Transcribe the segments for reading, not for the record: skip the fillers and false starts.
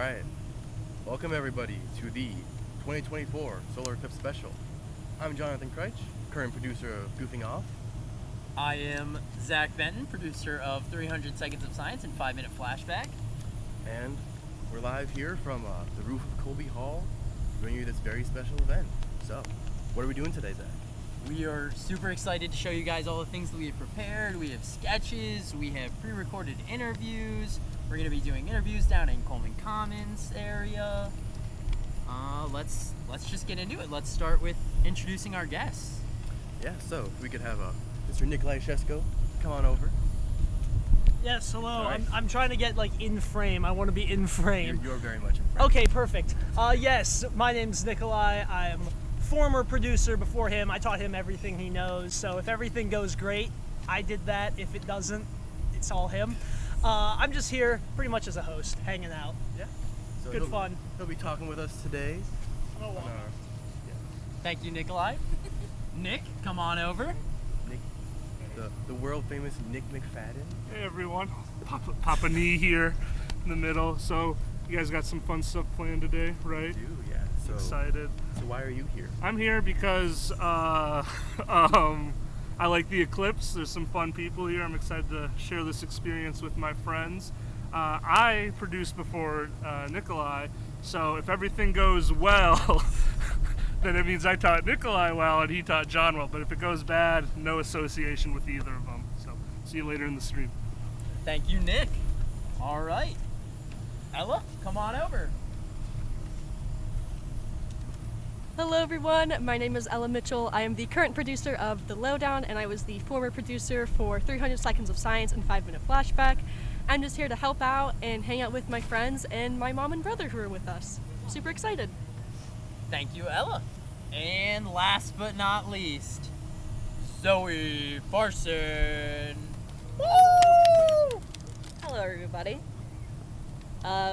Alright, welcome everybody to the 2024 Solar Eclipse Special. I'm Jonathan Kreitch, current producer of Goofing Off. I am Zach Benton, producer of 300 Seconds of Science and 5-Minute Flashback. And we're live here from the roof of Colby Hall, bringing you this very special event. So, what are we doing today, Zach? We are super excited to show you guys all the things that we have prepared. We have sketches, we have pre-recorded interviews. We're going to be doing interviews down in Coleman Commons area. Let's just get into it. Let's start with introducing our guests. Yeah, so we could have Mr. Nikolai Shesko come on over. Yes, hello. Right. I'm trying to get in frame. I want to be in frame. You're very much in frame. Okay, perfect. Yes, my name's Nikolai. I'm former producer before him. I taught him everything he knows. So if everything goes great, I did that. If it doesn't, it's all him. I'm just here pretty much as a host, hanging out. Yeah. So Good fun. He'll be talking with us today. Oh, wow. Thank you, Nikolai. Nick, come on over. Nick, the world famous Nick McFadden. Hey everyone, Papa Knee here in the middle. So you guys got some fun stuff planned today, right? We do, yeah. So Excited. So why are you here? I'm here because I like the eclipse. There's some fun people here. I'm excited to share this experience with my friends. I produced before Nikolai, so if everything goes well, then it means I taught Nikolai well and he taught John well. But if it goes bad, no association with either of them. So see you later in the stream. Thank you, Nick. All right. Ella, come on over. Hello everyone, my name is Ella Mitchell. I am the current producer of The Lowdown and I was the former producer for 300 Seconds of Science and 5-Minute Flashback. I'm just here to help out and hang out with my friends and my mom and brother who are with us. Super excited. Thank you, Ella. And last but not least, Zoe Farson. Woo! Hello, everybody.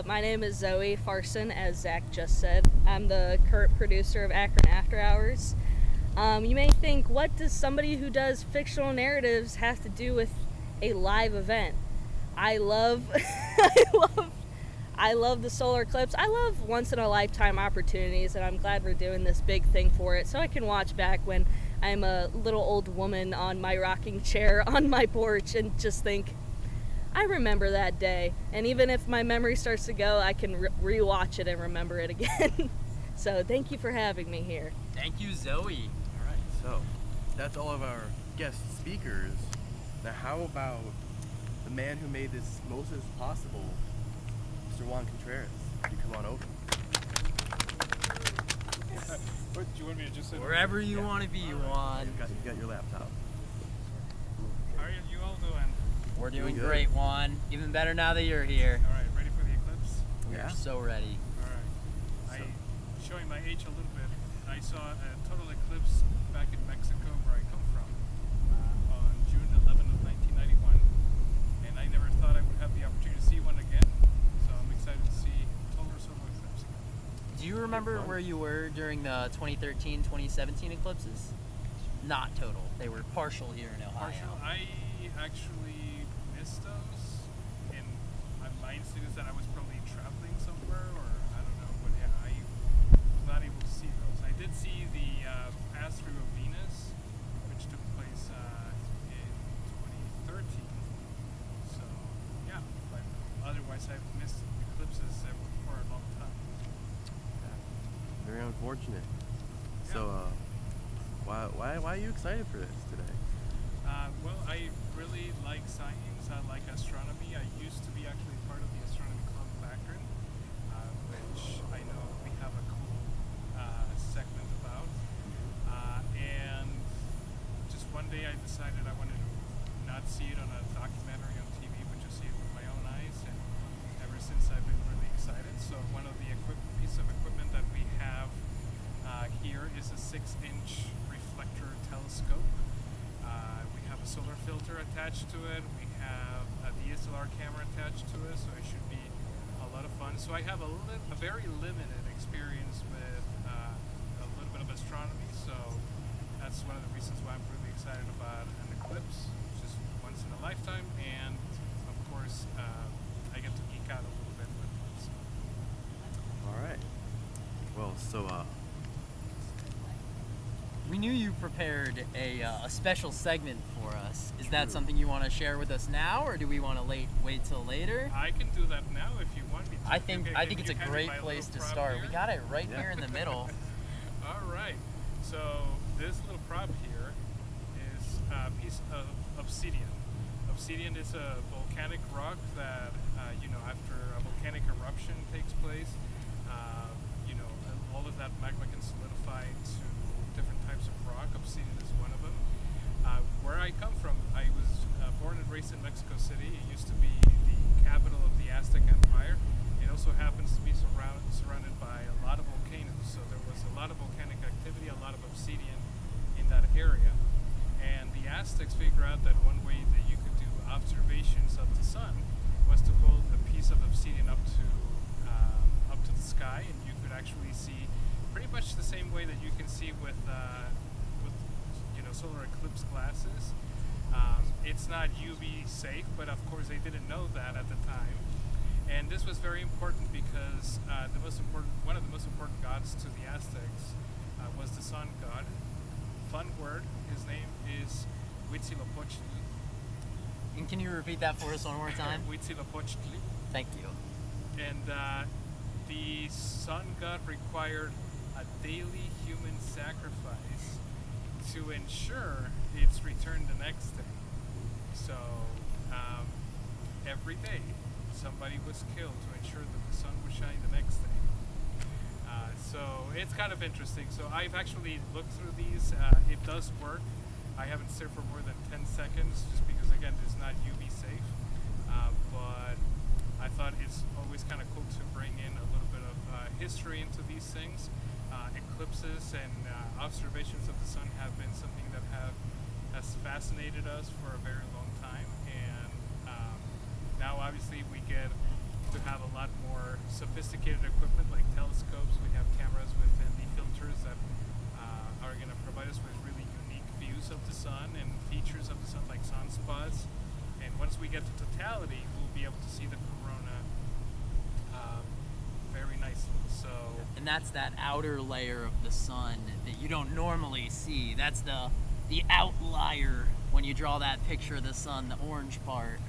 My name is Zoe Farson, as Zach just said. I'm the current producer of Akron After Hours. You may think, what does somebody who does fictional narratives have to do with a live event? I love I love the solar eclipse. I love once-in-a-lifetime opportunities, and I'm glad we're doing this big thing for it, so I can watch back when I'm a little old woman on my rocking chair on my porch and just think, I remember that day. And even if my memory starts to go, I can re-watch it and remember it again. So thank you for having me here. Thank you, Zoe. All right, so that's all of our guest speakers. Now, how about the man who made this Moses possible, Mr. Juan Contreras? Could you come on over? What, do you want me to just say? Wherever you want to be, Juan. You've got your laptop. How are you all doing? We're doing good. great, Juan. Even better now that you're here. All right, ready for the eclipse? We're Yeah. so ready. All right. So- Showing my age a little bit. I saw a total eclipse back in Mexico, where I come from, on June 11th of 1991, and I never thought I would have the opportunity to see one again. So I'm excited to see total solar eclipse again. Do you remember where you were during the 2013-2017 eclipses? Not total. They were partial here in Ohio. Partial. I actually missed those, and my instinct is that I was probably traveling somewhere, or I don't know, but yeah, I was not able to see those. I did see the pass-through of Venus, which took place in 2013, so yeah, but otherwise I've missed eclipses for a long time. Very unfortunate. Yeah. So, why are you excited for this today? Well, I really like science. I like astronomy. I used to be actually part of the astronomy club of Akron, which I know we have a cool segment about. And just one day I decided I wanted to not see it on a documentary on TV, but just see it with my own eyes. And ever since I've been really excited. So one of the piece of equipment that we have here is a 6-inch reflector telescope. We have a solar filter attached to it. We have a DSLR camera attached to it, so it should be a lot of fun. So I have a very limited experience with a little bit of astronomy, so that's one of the reasons why I'm really excited about an eclipse, which is once in a lifetime, and of course I get to geek out a little bit with it. So. else. So, We knew you prepared a special segment for us. Is that something you want to share with us now, or do we want to wait till later? I can do that now if you want me to. I think it's a You hand me great my place little to prop start. here. We got it right here in the middle. All right. So this little prop here is a piece of obsidian. Obsidian is a volcanic rock that, after a volcanic eruption takes place, all of that magma can solidify into different types of rock. Obsidian is one of them. Where I come from, I was born and raised in Mexico City. It used to be the capital of the Aztec Empire. It also happens to be surrounded by a lot of volcanoes. So there was a lot of volcanic activity, a lot of obsidian in that area. And the Aztecs figured out that one way that you could do observations of the sun was to hold a piece of obsidian up to the sky, and you could actually see pretty much the same way that you can see with solar eclipse glasses. It's not UV safe, but of course they didn't know that at the time. And this was very important because one of the most important gods to the Aztecs was the sun god. Fun word. His name is Huitzilopochtli. And can you repeat that for us one more time? Huitzilopochtli. Thank you. And the sun god required a daily human sacrifice to ensure its return the next day. So every day somebody was killed to ensure that the sun would shine the next day. So it's kind of interesting. So I've actually looked through these. It does work. I haven't stared for more than 10 seconds just because, again, it's not UV safe. But I thought it's always kind of cool to bring in a little bit of history into these things. Eclipses and observations of the sun have been something that has fascinated us for a very long time. And now, obviously, we get to have a lot more sophisticated equipment like telescopes. We have cameras with ND filters that are going to provide us with really unique views of the sun and features of the sun like sunspots. And once we get to totality, we'll be able to see the corona very nicely. So, And that's that outer layer of the sun that you don't normally see. That's the outlier when you draw that picture of the sun, the orange part.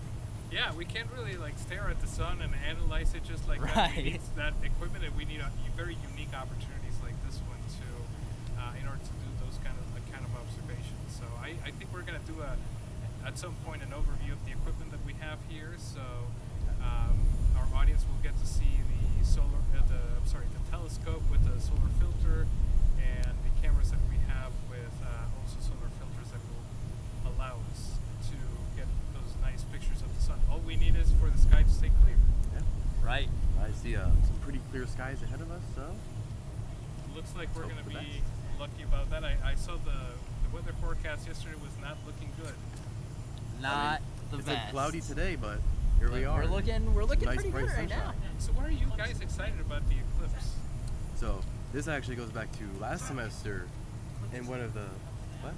yeah, we can't really stare at the sun and analyze it just like that. We Right. need that equipment, and we need very unique opportunities like this one to, in order to do those kind of observations. So I think we're going to do at some point an overview of the equipment that we have here. So our audience will get to see the telescope with the solar filter and the cameras that we have with also solar filters that will allow us to get those nice pictures of the sun. All we need is for the sky to stay clear. Yeah. Right. I see some pretty clear skies ahead of us, so. Looks like we're Hope going to for the be lucky about that. I saw the weather forecast yesterday was not looking good. Not the It's best. like cloudy today, but here we But are. We're looking Nice pretty bright good right now. sunshine. So what are you guys excited about the eclipse? So this actually goes back to last semester in one of the what?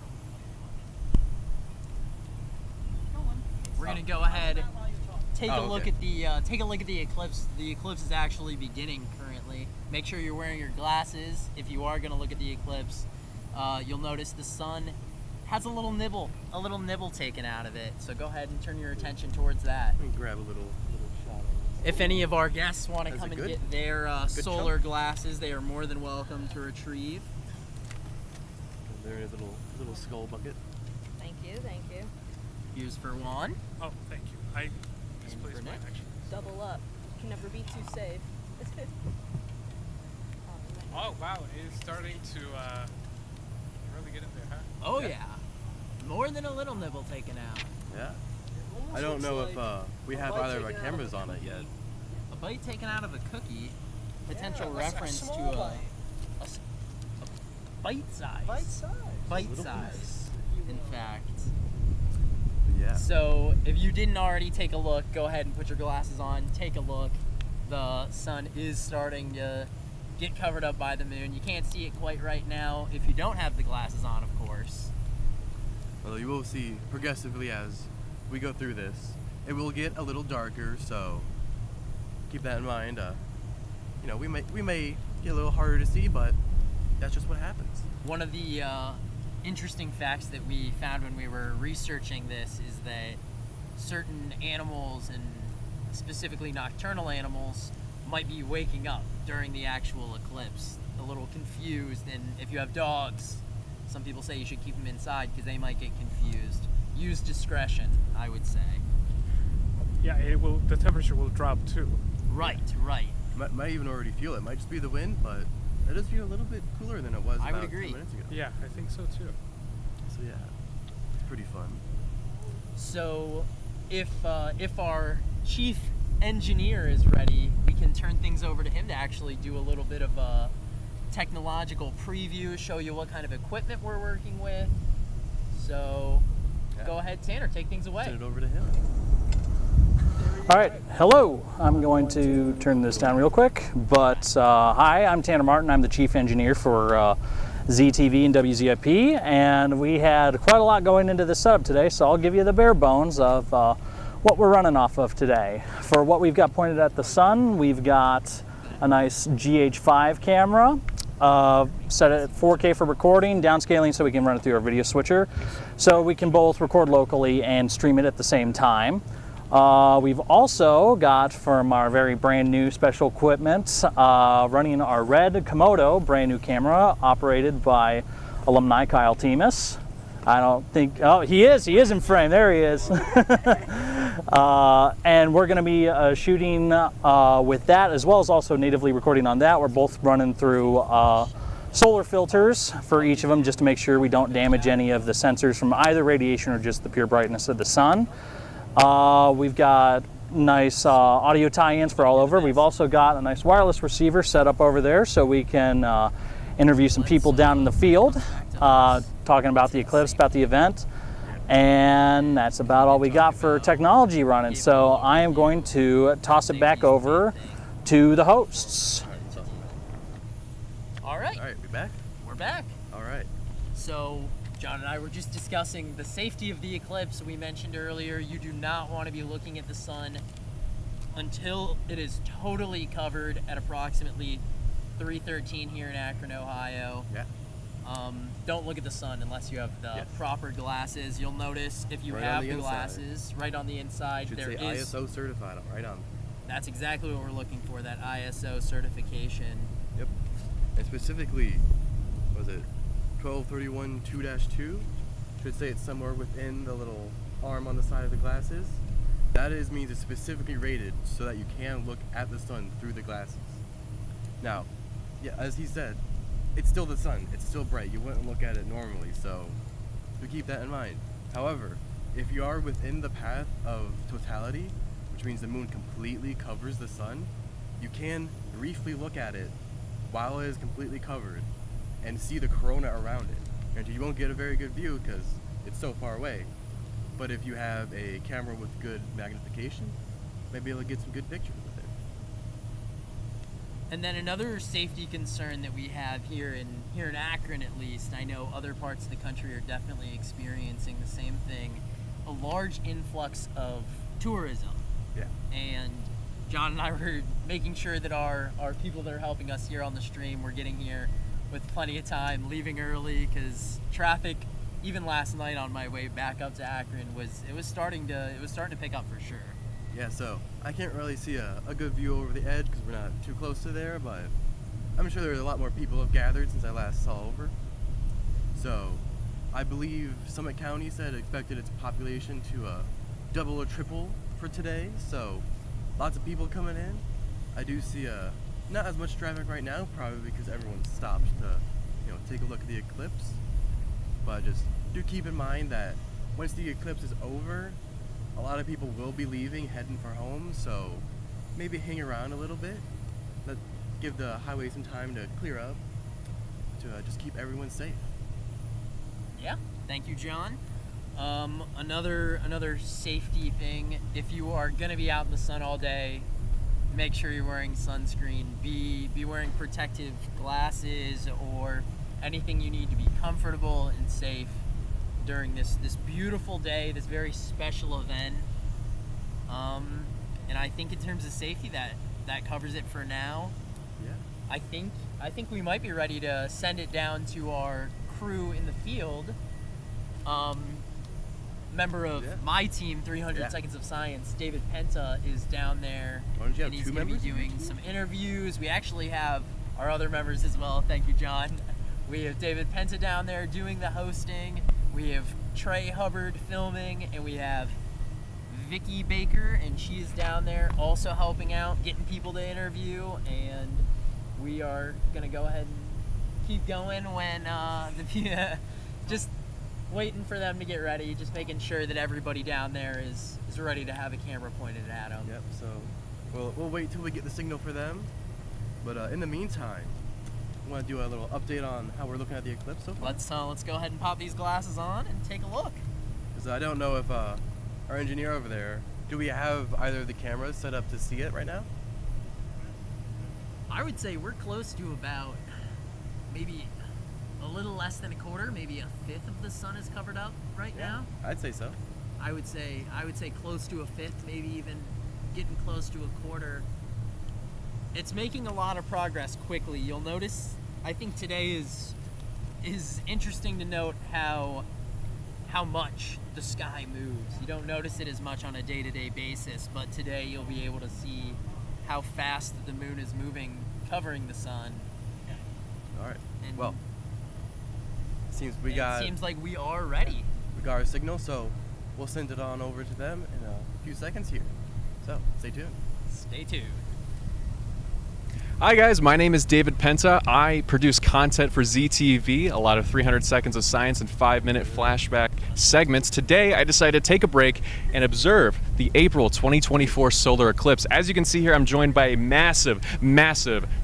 We're gonna go ahead, take a Oh, look okay. at the eclipse. The eclipse is actually beginning currently. Make sure you're wearing your glasses if you are gonna look at the eclipse. You'll notice the sun has a little nibble taken out of it. So go ahead and turn your attention towards that. Let me grab a little shot. If any of our guests want to That's come a and good- get their good solar chunk. glasses, they are more than welcome to retrieve. There's a little skull bucket. Thank you, thank you. Here's for one. Oh, thank you. I misplaced for mine Nick? actually. Double up. Can never be too safe. Oh wow, it is starting to really get in there, huh? Oh Yeah. yeah. More than a little nibble taken out. Yeah. I don't know if we have either of our cameras on it yet. A bite taken out of a cookie. Potential Yeah, a reference to small a bite. bite size. Bite size. Bite Little size, in fact. Yeah. So if you didn't already take a look, go ahead and put your glasses on. Take a look. The sun is starting to get covered up by the moon. You can't see it quite right now if you don't have the glasses on, of course. Well, you will see progressively as we go through this. It will get a little darker, so keep that in mind. We may get a little harder to see, but that's just what happens. One of the interesting facts that we found when we were researching this is that certain animals, and specifically nocturnal animals, might be waking up during the actual eclipse, a little confused. And if you have dogs, some people say you should keep them inside because they might get confused. Use discretion, I would say. Yeah, the temperature will drop too. Right. Might even already feel it. Might just be the wind, but it does feel a little bit cooler than it was I would about agree. 2 minutes ago. Yeah, I think so too. So yeah, it's pretty fun. So if our chief engineer is ready, we can turn things over to him to actually do a little bit of a technological preview, show you what kind of equipment we're working with. So go ahead, Tanner, take things away. Send it over to him. All right, hello. I'm going to turn this down real quick, but hi, I'm Tanner Martin. I'm the chief engineer for ZTV and WZIP, and we had quite a lot going into the setup today, so I'll give you the bare bones of what we're running off of today. For what we've got pointed at the sun, we've got a nice GH5 camera, set it at 4K for recording, downscaling so we can run it through our video switcher, so we can both record locally and stream it at the same time. We've also got, from our very brand new special equipment, running our red Komodo brand new camera operated by alumni Kyle Temis. I don't think, oh, he is in frame, there he is. And we're going to be shooting with that, as well as also natively recording on that. We're both running through solar filters for each of them, just to make sure we don't damage any of the sensors from either radiation or just the pure brightness of the sun. We've got nice audio tie-ins for all over. We've also got a nice wireless receiver set up over there so we can interview some people down in the field, talking about the eclipse, about the event. And that's about all we got for technology running. So I am going to toss it back over to the hosts. All right, We back? we're back. All right. So John and I were just discussing the safety of the eclipse. We mentioned earlier, you do not want to be looking at the sun until it is totally covered at approximately 3:13 here in Akron, Ohio. Yeah. Don't look at the sun unless you have the proper glasses. You'll notice if you Right have on the the glasses, right on the inside, Should there say is. ISO certified right on. That's exactly what we're looking for, that ISO certification. Yep. And specifically, was it 1231 2-2? Should say it's somewhere within the little arm on the side of the glasses. That means it's specifically rated so that you can look at the sun through the glasses. Now, yeah, as he said, it's still the sun. It's still bright. You wouldn't look at it normally, so keep that in mind. However, if you are within the path of totality, which means the moon completely covers the sun, you can briefly look at it while it is completely covered and see the corona around it. And you won't get a very good view because it's so far away. But if you have a camera with good magnification, maybe you'll get some good pictures with it. And then another safety concern that we have here in Akron, at least, I know other parts of the country are definitely experiencing the same thing, a large influx of tourism. Yeah. And John and I were making sure that our people that are helping us here on the stream were getting here with plenty of time, leaving early, because traffic, even last night on my way back up to Akron, was starting to pick up for sure. Yeah, so I can't really see a good view over the edge because we're not too close to there, but I'm sure there's a lot more people have gathered since I last saw over. So I believe Summit County said it expected its population to double or triple for today, so lots of people coming in. I do see not as much traffic right now, probably because everyone stopped to take a look at the eclipse. But just do keep in mind that once the eclipse is over, a lot of people will be leaving, heading for home, so maybe hang around a little bit. Give the highway some time to clear up, to just keep everyone safe. Yeah, thank you, John. Another safety thing, if you are gonna be out in the sun all day, make sure you're wearing sunscreen. Be wearing protective glasses or anything you need to be comfortable and safe during this beautiful day, this very special event. And I think in terms of safety, that covers it for now. Yeah. I I think we might be ready to send it down to our crew in the field. Member of my team, 300 Seconds of Science, David Penta, is down there. Why don't you have and he's two going to members be of your doing team? some interviews. We actually have our other members as well. Thank you, John. We have David Penta down there doing the hosting. We have Trey Hubbard filming, and we have Vicky Baker, and she is down there also helping out, getting people to interview. And we are going to go ahead and keep going when just waiting for them to get ready, just making sure that everybody down there is ready to have a camera pointed at them. Yep, so we'll wait till we get the signal for them. But in the meantime, I want to do a little update on how we're looking at the eclipse so far. Let's go ahead and pop these glasses on and take a look. Because I don't know if our engineer over there, do we have either of the cameras set up to see it right now? I would say we're close to about maybe a little less than a quarter, maybe a fifth of the sun is covered up right now. I'd say so. I would say close to a fifth, maybe even getting close to a quarter. It's making a lot of progress quickly. You'll notice, I think today is interesting to note how much the sky moves. You don't notice it as much on a day-to-day basis, but today you'll be able to see how fast the moon is moving, covering the sun. All right. And Well, it seems like we are ready. We got our signal, so we'll send it on over to them in a few seconds here. So stay tuned. Stay tuned. Hi guys, my name is David Penta. I produce content for ZTV, a lot of 300 Seconds of Science and 5-minute flashback segments. Today I decided to take a break and observe the April 2024 solar eclipse. As you can see here, I'm joined by a massive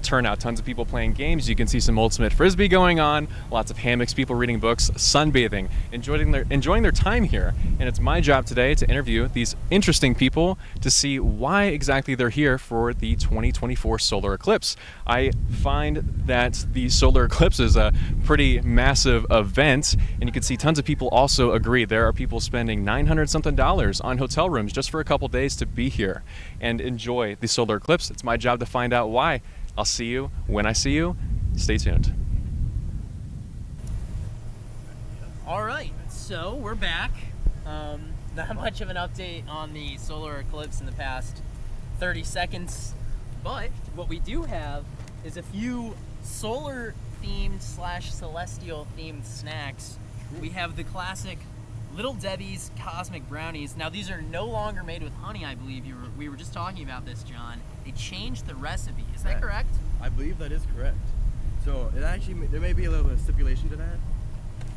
turnout. Tons of people playing games. You can see some ultimate frisbee going on, lots of hammocks, people reading books, sunbathing, enjoying their time here. And it's my job today to interview these interesting people to see why exactly they're here for the 2024 solar eclipse. I find that the solar eclipse is a pretty massive event, and you can see tons of people also agree. There are people spending $900-something on hotel rooms just for a couple days to be here and enjoy the solar eclipse. It's my job to find out why. I'll see you when I see you. Stay tuned. All right, so we're back. Not much of an update on the solar eclipse in the past 30 seconds, but what we do have is a few solar themed / celestial themed snacks. We have the classic Little Debbie's Cosmic Brownies. Now these are no longer made with honey, I believe. We were just talking about this, John. They changed the recipe. Is that correct? I believe that is correct. So it actually, there may be a little bit of stipulation to that.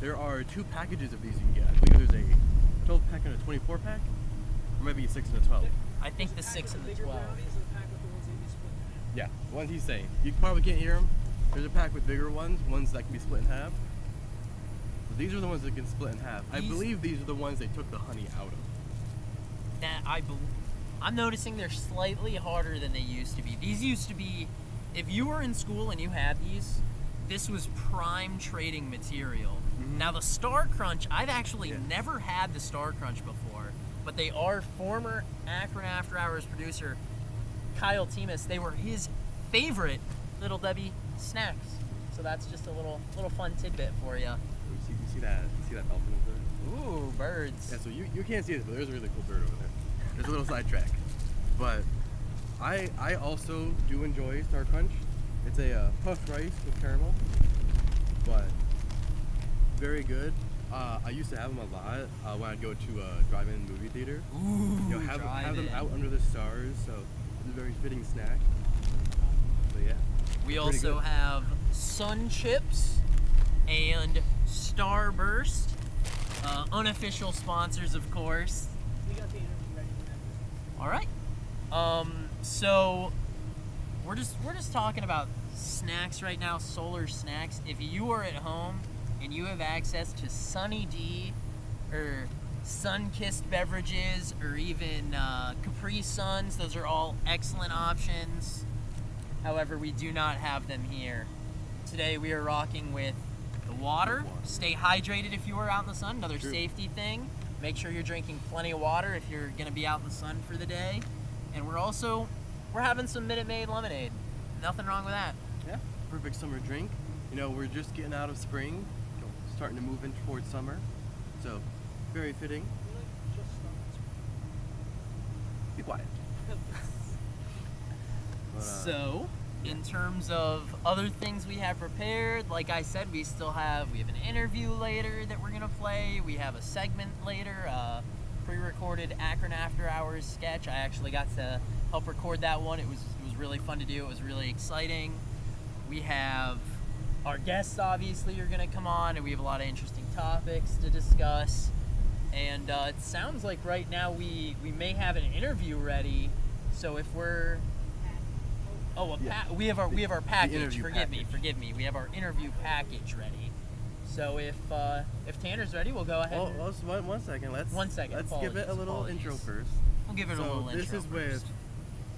There are 2 packages of these you can get. I believe there's a 12 pack and a 24 pack, or maybe a 6 and a 12. I think the 6 and the 12. Yeah, the ones he's saying. You probably can't hear them. There's a pack with bigger ones that can be split in half. But these are the ones that can split in half. I believe these are the ones they took the honey out of. I'm noticing they're slightly harder than they used to be. These used to be, if you were in school and you had these, this was prime trading material. Mm-hmm. Now the Star Crunch, I've actually never had the Star Crunch before, but they are former Akron After Hours producer Kyle Temis. They were his favorite Little Debbie snacks. So that's just a little fun tidbit for you. You see that dolphin over there? Ooh, birds. Yeah, so you can't see it, but there's a really cool bird over there. There's a little sidetrack. But I also do enjoy Star Crunch. It's a puffed rice with caramel, but very good. I used to have them a lot when I'd go to a drive-in movie theater. Ooh, Have them out under the stars, so it's a very fitting snack. So yeah. We pretty also good. have Sun Chips and Starburst, unofficial sponsors, of course. We got the interview ready for that. All right. So we're just talking about snacks right now, solar snacks. If you are at home and you have access to Sunny D or sun-kissed beverages or even Capri Suns, those are all excellent options. However, we do not have them here. Today we are rocking with the water. Stay hydrated if you are out in the sun. Another safety thing. Make sure you're drinking plenty of water if you're going to be out in the sun for the day. And we're having some Minute Maid lemonade. Nothing wrong with that. Yeah. perfect summer drink. You know, we're just getting out of spring, starting to move in towards summer, so very fitting. Be quiet. So, in terms of other things we have prepared, like I said, we have an interview later that we're gonna play. We have a segment later, pre-recorded Akron After Hours sketch. I actually got to help record that one. It was really fun to do. It was really exciting. We have our guests obviously are gonna come on, and we have a lot of interesting topics to discuss. And it sounds like right now we may have an interview ready. So if we're we have our package. Forgive me. We have our interview package ready. So if Tanner's ready, we'll go ahead. Well, one second. Let's give it a little intro first. We'll give it a little intro. This is with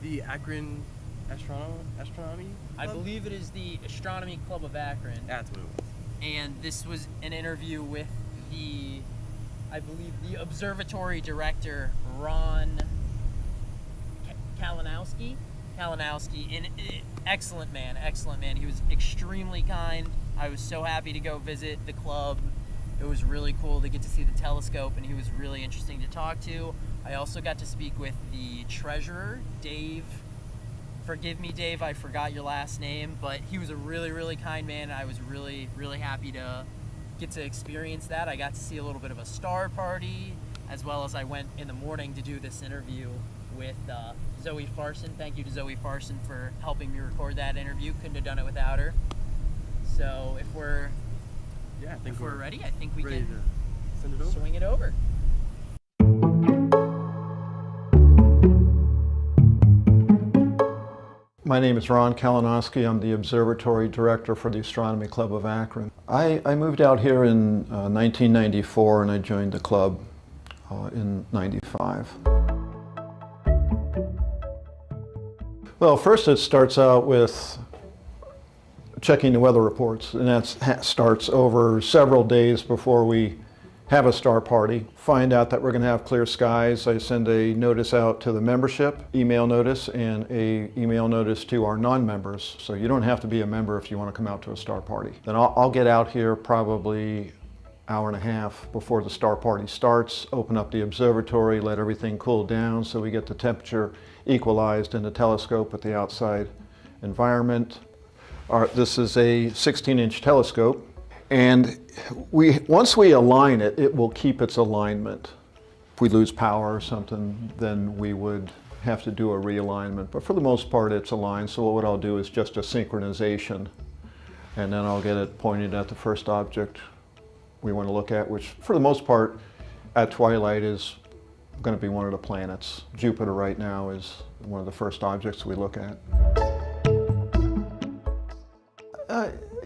the Akron Astronomy I Club? believe it is the Astronomy Club of Akron. That's what it was. And this was an interview with the Observatory director, Ron Kalinowski, and excellent man. He was extremely kind. I was so happy to go visit the club. It was really cool to get to see the telescope, and he was really interesting to talk to. I also got to speak with the treasurer, Dave. Forgive me, Dave, I forgot your last name, but he was a really, really kind man. I was really, really happy to get to experience that. I got to see a little bit of a star party, as well as I went in the morning to do this interview with Zoe Farson. Thank you to Zoe Farson for helping me record that interview. Couldn't have done it without her. So if we're ready, I think we can send it over. Swing it over. My name is Ron Kalinowski. I'm the Observatory Director for the Astronomy Club of Akron. I moved out here in 1994 and I joined the club in 95. Well, first it starts out with checking the weather reports, and that starts over several days before we have a star party. Find out that we're going to have clear skies. I send a notice out to the membership, email notice, and a email notice to our non-members. So you don't have to be a member if you want to come out to a star party. Then I'll get out here probably hour and a half before the star party starts, open up the observatory, let everything cool down so we get the temperature equalized in the telescope with the outside environment. This is a 16-inch telescope. And once we align it, it will keep its alignment. If we lose power or something, then we would have to do a realignment. But for the most part, it's aligned. So what I'll do is just a synchronization. And then I'll get it pointed at the first object we want to look at, which for the most part, at twilight is going to be one of the planets. Jupiter right now is one of the first objects we look at.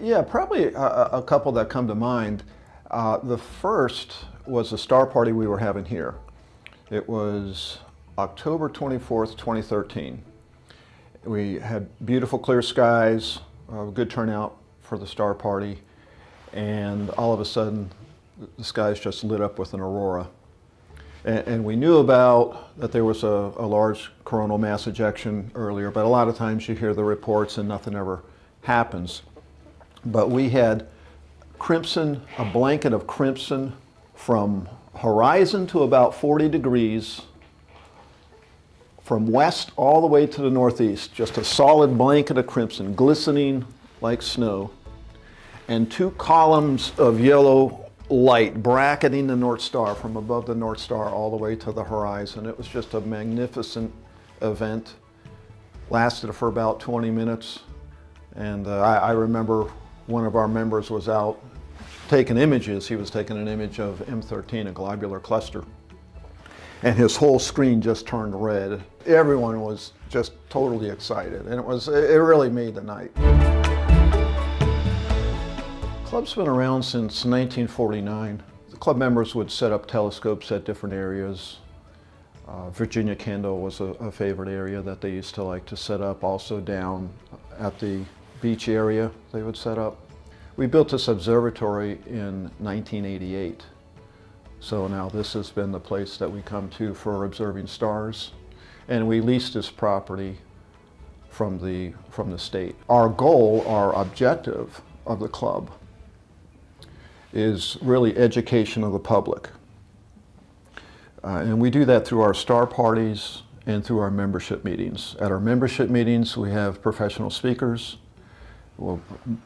Yeah, probably a couple that come to mind. The first was a star party we were having here. It was October 24th, 2013. We had beautiful clear skies, good turnout for the star party, and all of a sudden the skies just lit up with an aurora. And we knew about that there was a large coronal mass ejection earlier, but a lot of times you hear the reports and nothing ever happens. But we had crimson, a blanket of crimson from horizon to about 40 degrees, from west all the way to the northeast, just a solid blanket of crimson, glistening like snow, and two columns of yellow light bracketing the North Star from above the North Star all the way to the horizon. It was just a magnificent event. Lasted for about 20 minutes, and I remember one of our members was out taking images. He was taking an image of M13, a globular cluster. And his whole screen just turned red. Everyone was just totally excited, and it really made the night. The club's been around since 1949. The club members would set up telescopes at different areas. Virginia Kendall was a favorite area that they used to like to set up. Also down at the beach area they would set up. We built this observatory in 1988. So now this has been the place that we come to for observing stars. And we leased this property from the state. Our goal, our objective of the club is really education of the public. And we do that through our star parties and through our membership meetings. At our membership meetings, we have professional speakers. We'll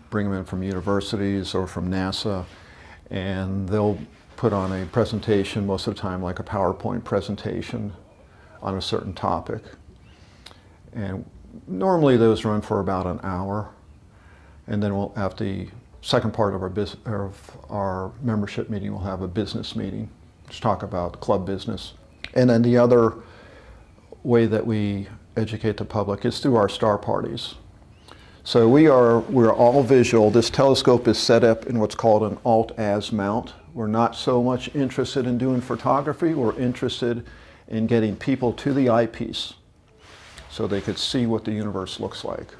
bring them in from universities or from NASA, and they'll put on a presentation, most of the time like a PowerPoint presentation on a certain topic. And normally those run for about an hour, and then we'll have the second part of our membership meeting, we'll have a business meeting, just talk about club business. And then the other way that we educate the public is through our star parties. So we're all visual. This telescope is set up in what's called an alt-az mount. We're not so much interested in doing photography, we're interested in getting people to the eyepiece so they could see what the universe looks like.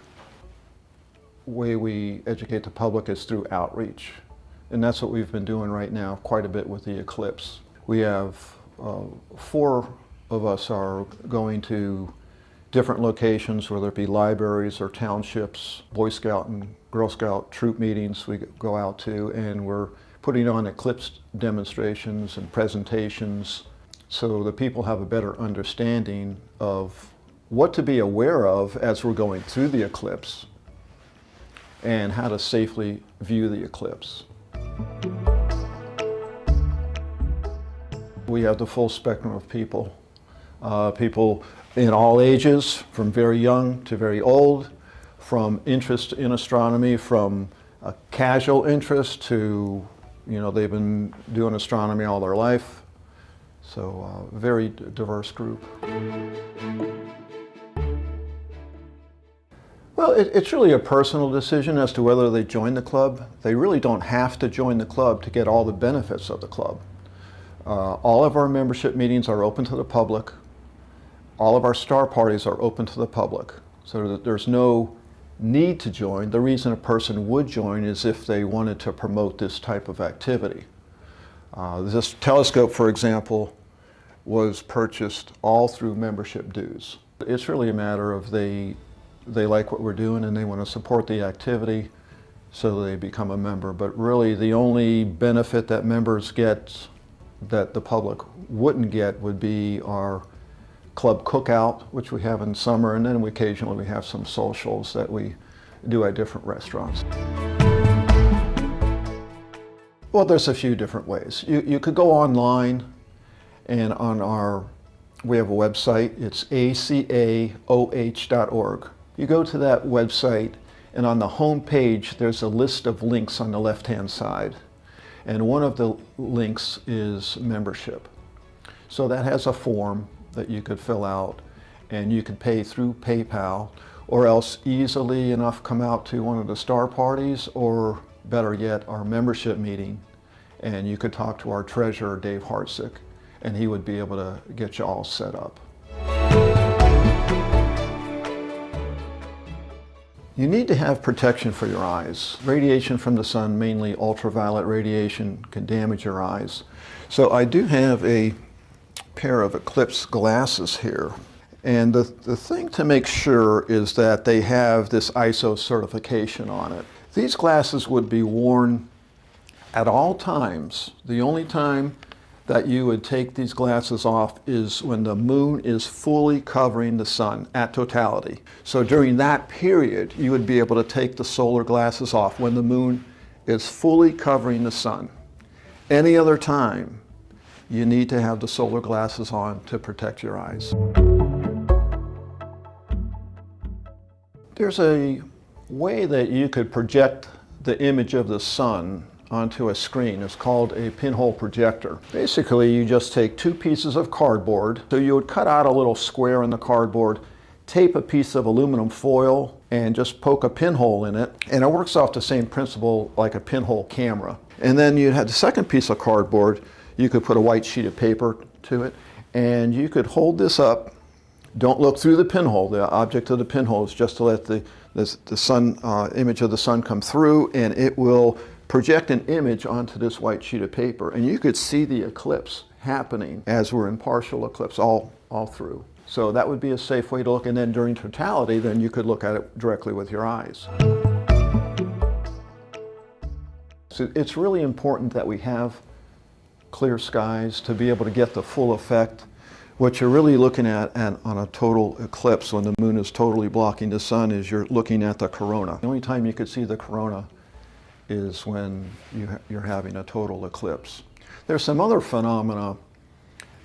The way we educate the public is through outreach. And that's what we've been doing right now quite a bit with the eclipse. We have 4 of us are going to different locations, whether it be libraries or townships, Boy Scout and Girl Scout troop meetings we go out to, and we're putting on eclipse demonstrations and presentations so the people have a better understanding of what to be aware of as we're going through the eclipse and how to safely view the eclipse. We have the full spectrum of people. People in all ages, from very young to very old, from interest in astronomy, from a casual interest to, they've been doing astronomy all their life. So a very diverse group. Well, it's really a personal decision as to whether they join the club. They really don't have to join the club to get all the benefits of the club. All of our membership meetings are open to the public. All of our star parties are open to the public, so that there's no need to join. The reason a person would join is if they wanted to promote this type of activity. This telescope, for example, was purchased all through membership dues. It's really a matter of they like what we're doing and they want to support the activity, so they become a member. But really the only benefit that members get that the public wouldn't get would be our club cookout, which we have in summer, and then occasionally we have some socials that we do at different restaurants. Well, there's a few different ways. You could go online, and we have a website, it's acaoh.org. You go to that website, and on the home page there's a list of links on the left-hand side. And one of the links is membership. So that has a form that you could fill out, and you could pay through PayPal, or else easily enough come out to one of the star parties, or better yet, our membership meeting, and you could talk to our treasurer, Dave Hartsick, and he would be able to get you all set up. You need to have protection for your eyes. Radiation from the sun, mainly ultraviolet radiation, can damage your eyes. So I do have a pair of eclipse glasses here. And the thing to make sure is that they have this ISO certification on it. These glasses would be worn at all times. The only time that you would take these glasses off is when the moon is fully covering the sun at totality. So during that period, you would be able to take the solar glasses off when the moon is fully covering the sun. Any other time, you need to have the solar glasses on to protect your eyes. There's a way that you could project the image of the sun onto a screen. It's called a pinhole projector. Basically, you just take 2 pieces of cardboard. So you would cut out a little square in the cardboard, tape a piece of aluminum foil, and just poke a pinhole in it. And it works off the same principle like a pinhole camera. And then you'd have the second piece of cardboard. You could put a white sheet of paper to it, and you could hold this up. Don't look through the pinhole. The object of the pinhole is just to let the sun image of the sun come through, and it will project an image onto this white sheet of paper. And you could see the eclipse happening as we're in partial eclipse all through. So that would be a safe way to look. And then during totality, then you could look at it directly with your eyes. So it's really important that we have clear skies to be able to get the full effect. What you're really looking at on a total eclipse, when the moon is totally blocking the sun, is you're looking at the corona. The only time you could see the corona is when you're having a total eclipse. There's some other phenomena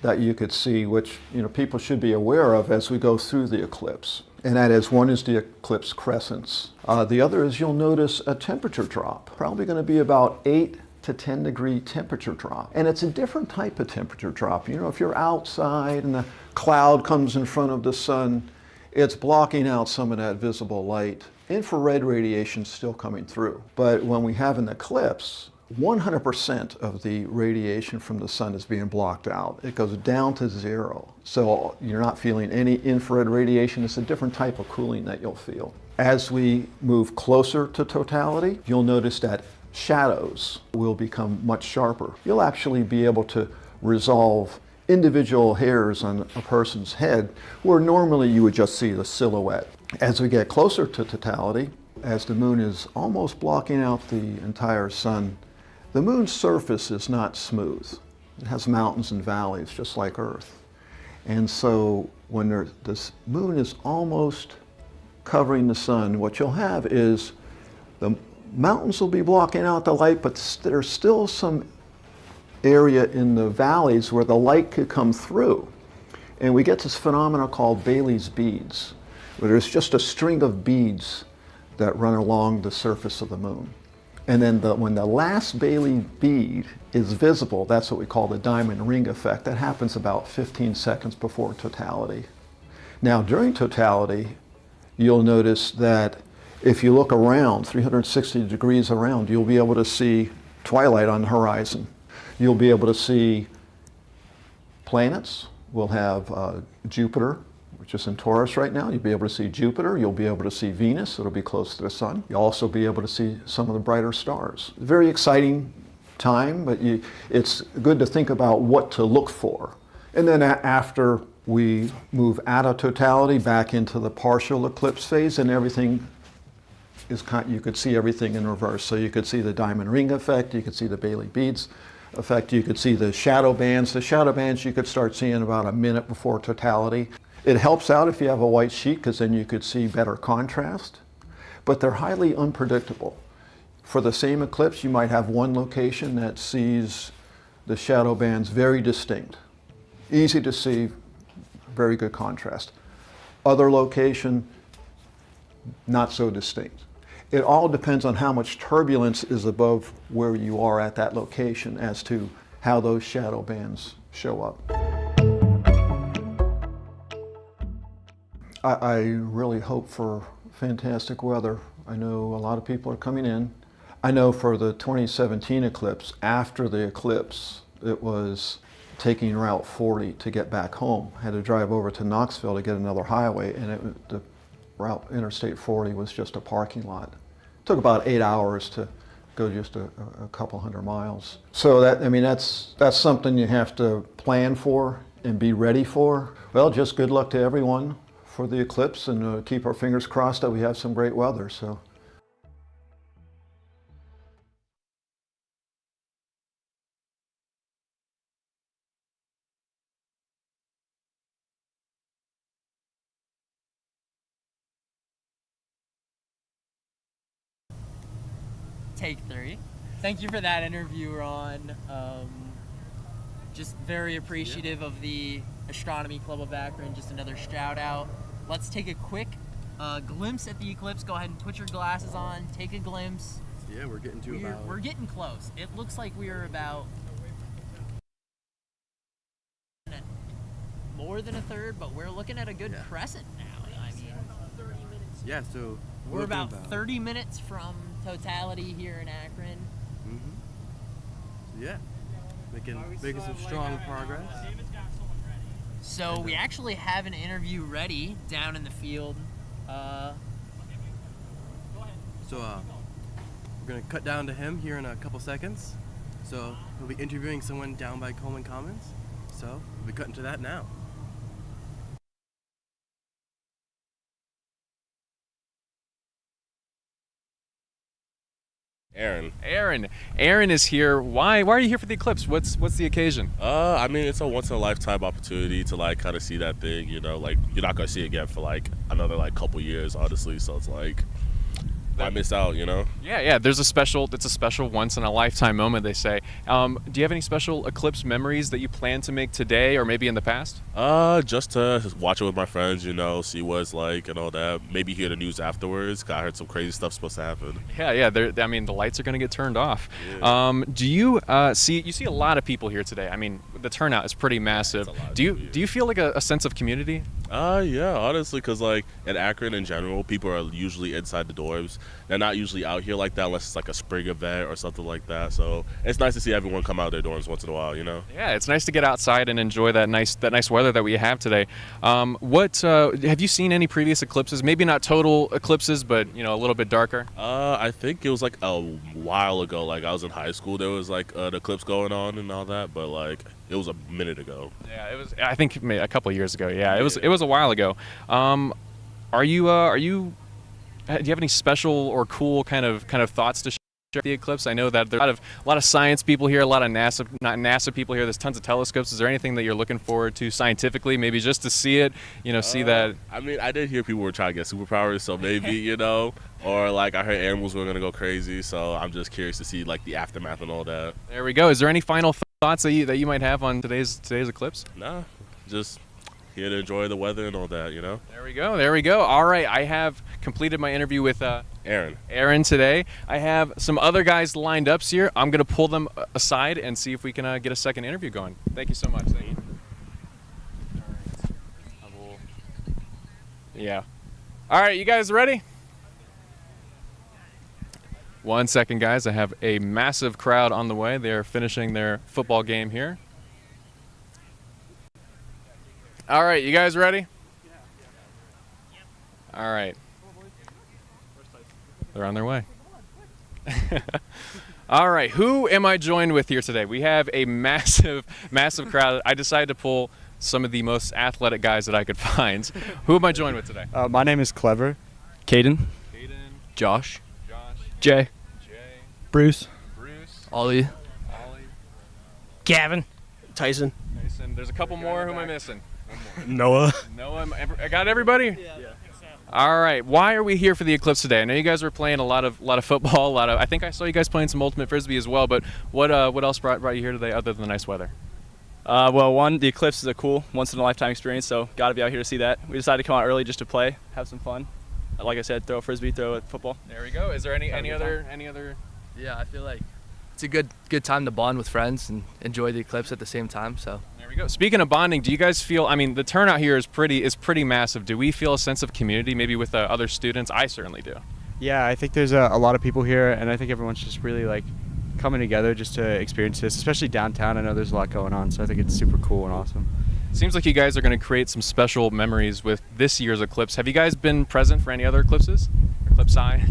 that you could see, which people should be aware of as we go through the eclipse. And that is, one is the eclipse crescents. The other is you'll notice a temperature drop, probably going to be about 8 to 10 degree temperature drop. And it's a different type of temperature drop. If you're outside and the cloud comes in front of the sun, it's blocking out some of that visible light. Infrared radiation is still coming through. But when we have an eclipse, 100% of the radiation from the sun is being blocked out. It goes down to 0. So you're not feeling any infrared radiation. It's a different type of cooling that you'll feel. As we move closer to totality, you'll notice that shadows will become much sharper. You'll actually be able to resolve individual hairs on a person's head where normally you would just see the silhouette. As we get closer to totality, as the moon is almost blocking out the entire sun, the moon's surface is not smooth. It has mountains and valleys just like Earth. And so when this moon is almost covering the sun, what you'll have is the mountains will be blocking out the light, but there's still some area in the valleys where the light could come through. And we get this phenomena called Bailey's beads, where there's just a string of beads that run along the surface of the moon. And then when the last Bailey bead is visible, that's what we call the diamond ring effect. That happens about 15 seconds before totality. Now, during totality, you'll notice that if you look around, 360 degrees around, you'll be able to see twilight on the horizon. You'll be able to see planets. We'll have Jupiter, which is in Taurus right now. You'll be able to see Jupiter. You'll be able to see Venus. It'll be close to the sun. You'll also be able to see some of the brighter stars. Very exciting time, but it's good to think about what to look for. And then after we move out of totality back into the partial eclipse phase, and everything you could see everything in reverse. So you could see the diamond ring effect, you could see the Bailey beads effect, you could see the shadow bands. The shadow bands you could start seeing about a minute before totality. It helps out if you have a white sheet, because then you could see better contrast, but they're highly unpredictable. For the same eclipse, you might have one location that sees the shadow bands very distinct, easy to see, very good contrast. Other location, not so distinct. It all depends on how much turbulence is above where you are at that location as to how those shadow bands show up. I really hope for fantastic weather. I know a lot of people are coming in. I know for the 2017 eclipse, after the eclipse, it was taking Route 40 to get back home. I had to drive over to Knoxville to get another highway, and the route Interstate 40 was just a parking lot. It took about 8 hours to go just a couple hundred miles. So that's something you have to plan for and be ready for. Well, just good luck to everyone for the eclipse, and keep our fingers crossed that we have some great weather. So. Take 3. Thank you for that interview, Ron. Just very appreciative of the Astronomy Club of Akron. Just another shout out. Let's take a quick glimpse at the eclipse. Go ahead and put your glasses on. Take a glimpse. Yeah, we're getting to We're getting close. It looks like we are about more than a third, but we're looking at a good crescent now. I mean, yeah, so we're about 30 minutes from totality here in Akron. Yeah, making some strong progress. So we actually have an interview ready down in the field. So we're gonna cut down to him here in a couple seconds. So he'll be interviewing someone down by Coleman Commons. So we'll be cutting to that now. Aaron. Aaron is here. Why are you here for the eclipse? What's the occasion? I mean, it's a once in a lifetime opportunity to like kind of see that thing, you know, like you're not gonna see it again for like another like couple years, honestly. So it's like, why miss out, you know? Yeah. It's a special once in a lifetime moment, they say. Do you have any special eclipse memories that you plan to make today or maybe in the past? Just to watch it with my friends, you know, see what it's like and all that. Maybe hear the news afterwards. 'Cause I heard some crazy stuff supposed to happen. Yeah. I mean, the lights are going to get turned off. Yeah. Do you see a lot of people here today? I mean, the turnout is pretty massive. Do you feel like a sense of community? Yeah, honestly, because like in Akron in general, people are usually inside the dorms. They're not usually out here like that unless it's like a spring event or something like that. So it's nice to see everyone come out of their dorms once in a while, you know? Yeah, it's nice to get outside and enjoy that nice weather that we have today. Have you seen any previous eclipses? Maybe not total eclipses, but you know, a little bit darker. I think it was like a while ago. Like I was in high school, there was like an eclipse going on and all that, but like it was a minute ago. Yeah, it was. I think a couple of years ago. Yeah, it was a while ago. Do you have any special or cool kind of thoughts to share about the eclipse? I know that there's a lot of science people here, a lot of NASA people here. There's tons of telescopes. Is there anything that you're looking forward to scientifically, maybe just to see it? You know, see that. I mean, I did hear people were trying to get superpowers, so maybe you know, or like I heard animals were gonna go crazy. So I'm just curious to see like the aftermath and all that. There we go. Is there any final thoughts that you might have on today's eclipse? Nah, just here to enjoy the weather and all that, you know? There we go. All right, I have completed my interview with Aaron today. I have some other guys lined up here. I'm going to pull them aside and see if we can get a second interview going. Thank you so much. Thank you. Yeah. All right, you guys ready? 1 second, guys. I have a massive crowd on the way. They're finishing their football game here. All right, you guys ready? All right. They're on their way. All right, who am I joined with here today? We have a massive crowd. I decided to pull some of the most athletic guys that I could find. Who am I joined with today? My name is Clever. Caden. Josh. Jay. Bruce. Ollie. Gavin. Tyson. There's a couple more. Who am I missing? Noah. I got everybody? Yeah. All right. Why are we here for the eclipse today? I know you guys were playing a lot of football, I think I saw you guys playing some ultimate frisbee as well, but what else brought you here today other than the nice weather? Well, one, the eclipse is a cool once in a lifetime experience, so got to be out here to see that. We decided to come out early just to play, have some fun. Like I said, throw a frisbee, throw a football. There we go. Is there any other? Yeah, I feel like it's a good time to bond with friends and enjoy the eclipse at the same time. So there we go. Speaking of bonding, do you guys feel? I mean, the turnout here is pretty massive. Do we feel a sense of community, maybe with other students? I certainly do. Yeah, I think there's a lot of people here, and I think everyone's just really like coming together just to experience this, especially downtown. I know there's a lot going on, so I think it's super cool and awesome. Seems like you guys are going to create some special memories with this year's eclipse. Have you guys been present for any other eclipses? Eclipsi?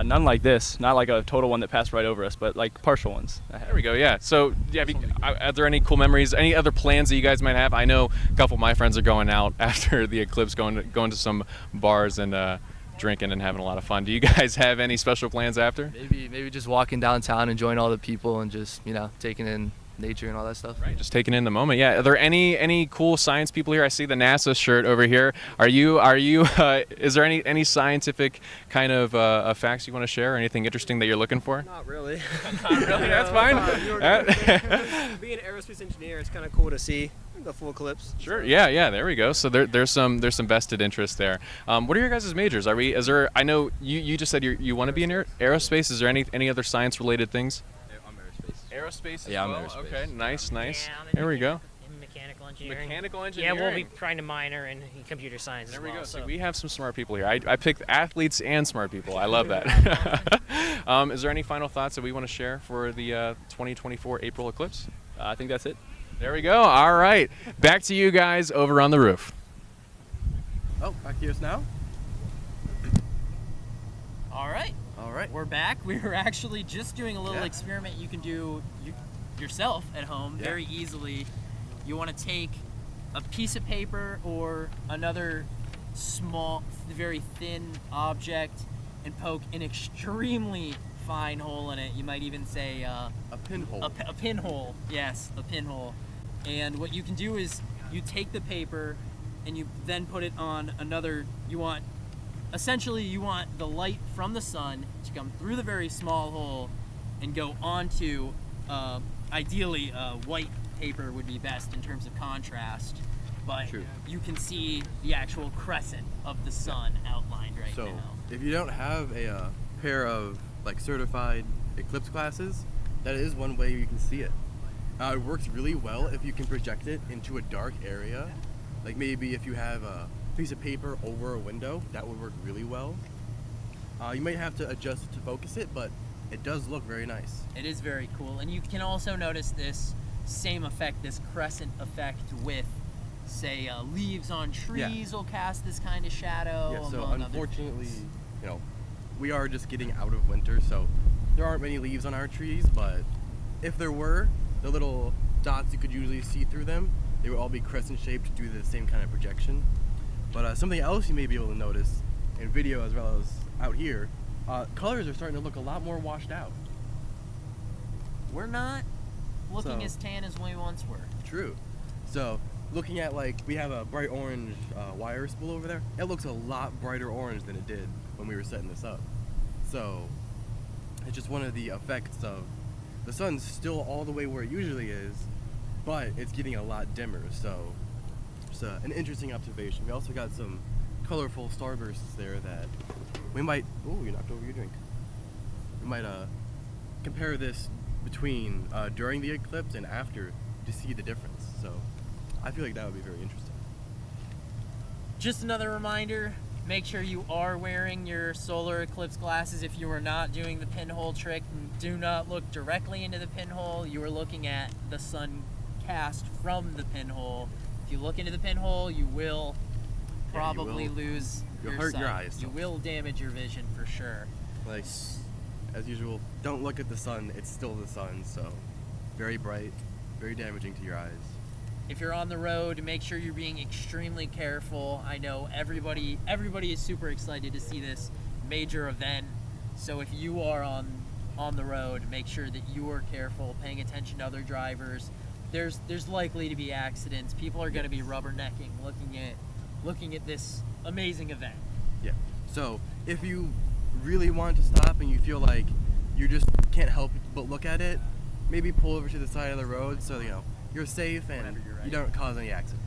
None like this, not like a total one that passed right over us, but like partial ones. There we go, yeah. So, are there any cool memories, any other plans that you guys might have? I know a couple of my friends are going out after the eclipse, going to some bars and drinking and having a lot of fun. Do you guys have any special plans after? maybe just walking downtown, enjoying all the people, and just taking in nature and all that stuff. Right, just taking in the moment. Yeah. Are there any cool science people here? I see the NASA shirt over here. Are you? Is there any scientific kind of facts you want to share? Or anything interesting that you're looking for? Not really. Not really. That's fine. Being an aerospace engineer, it's kind of cool to see the full eclipse. Sure. Yeah. There we go. So there's some vested interest there. What are your guys' majors? I know you just said you want to be in aerospace. Is there any other science related things? Aerospace as I'm well? aerospace. Okay, nice. Yeah, There we go. Mechanical engineering. Mechanical engineering. Yeah, we'll be trying to minor in computer science There as we well. go. So See, we have some smart people here. I picked athletes and smart people. I love that. Is there any final thoughts that we want to share for the 2024 April eclipse? I think that's it. There we go. All right. Back to you guys over on the roof. Oh, back to us now? All right, we're back. We were actually just doing a little experiment you can do yourself at home very easily. You want to take a piece of paper or another small, very thin object and poke an extremely fine hole in it. You might even say A pinhole. a pinhole. Yes, a pinhole. And what you can do is you take the paper and you then put it on another. Essentially, you want the light from the sun to come through the very small hole and go onto, ideally, white paper would be best in terms of contrast. But True. you can see the actual crescent of the sun outlined right So now. if you don't have a pair of like certified eclipse glasses, that is one way you can see it. It works really well if you can project it into a dark area. Like maybe if you have a piece of paper over a window, that would work really well. You might have to adjust it to focus it, but it does look very nice. It is very cool. And you can also notice this same effect, this crescent effect with, say, leaves on trees will cast this kind of shadow. Yeah, so among other unfortunately, things. you know, we are just getting out of winter, so there aren't many leaves on our trees, but if there were, the little dots, you could usually see through them. They would all be crescent shaped due to the same kind of projection. But something else you may be able to notice in video as well as out here, colors are starting to look a lot more washed out. We're not looking So- as tan as we once were. True. So looking at, like, we have a bright orange wire spool over there. It looks a lot brighter orange than it did when we were setting this up. So it's just one of the effects of the sun's still all the way where it usually is, but it's getting a lot dimmer. So it's an interesting observation. We also got some colorful starbursts there that we might, oh, you knocked over your drink. We might compare this between during the eclipse and after to see the difference. So I feel like that would be very interesting. Just another reminder, make sure you are wearing your solar eclipse glasses. If you are not doing the pinhole trick, do not look directly into the pinhole. You are looking at the sun cast from the pinhole. If you look into the pinhole, you will probably lose You'll your hurt sight. your eyes. You will damage your vision for sure. Like, as usual, don't look at the sun. It's still the sun, so very bright, very damaging to your eyes. If you're on the road, make sure you're being extremely careful. I know everybody is super excited to see this major event. So if you are on the road, make sure that you are careful, paying attention to other drivers. There's likely to be accidents. People are going to be rubbernecking, looking at this amazing event. Yeah. So if you really want to stop and you feel like you just can't help but look at it, maybe pull over to the side of the road so you're safe and you don't cause any accidents.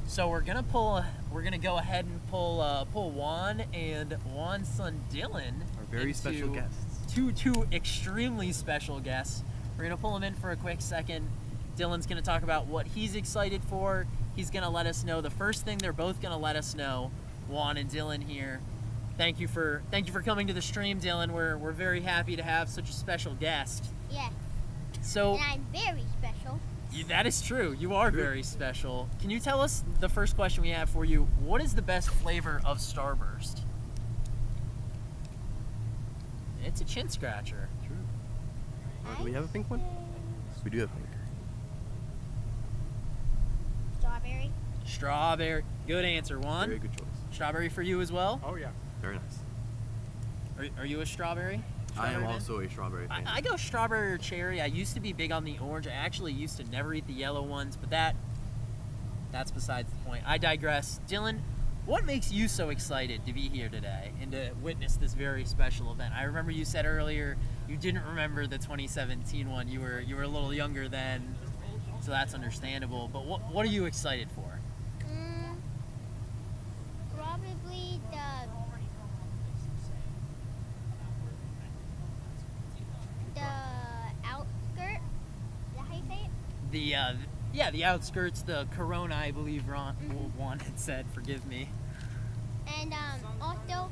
So we're gonna go ahead and pull Juan and Juan's son Dylan. Our very special guests. Two extremely special guests. We're gonna pull them in for a quick second. Dylan's gonna talk about what he's excited for. He's gonna let us know the first thing they're both gonna let us know. Juan and Dylan here. Thank you for coming to the stream, Dylan. We're very happy to have such a special guest. Yeah. So And I'm very special. that is true. You are very special. Can you tell us the first question we have for you? What is the best flavor of Starburst? It's a chin scratcher. True. Do we have a pink one? We do have pink. Strawberry. Strawberry. Good answer, Juan. Very good choice. Strawberry for you as well? Oh yeah. Very nice. Are you a strawberry? I am Strawberry fan? also a strawberry fan. I go strawberry or cherry. I used to be big on the orange. I actually used to never eat the yellow ones, but that's besides the point. I digress. Dylan, what makes you so excited to be here today and to witness this very special event? I remember you said earlier you didn't remember the 2017 one. You were a little younger then, so that's understandable. But what are you excited for? Probably the outskirt. Is that how you say it? The outskirts, the Corona, I believe Juan had said. Forgive me. And also,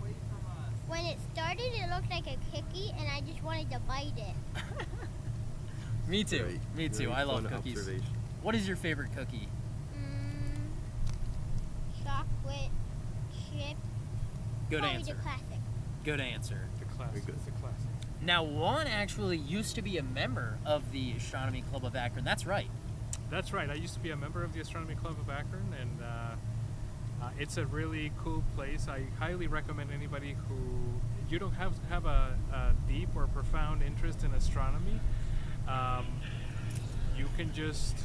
when it started, it looked like a cookie, and I just wanted to bite it. Me too. Very- Me too. very I love fun cookies. observation. What is your favorite cookie? Chocolate chip. Good Probably answer. the classic. Good answer. The classic. good. The classic. Now, Juan actually used to be a member of the Astronomy Club of Akron. That's right. That's right. I used to be a member of the Astronomy Club of Akron, and it's a really cool place. I highly recommend anybody who you don't have to have a deep or profound interest in astronomy. You can just.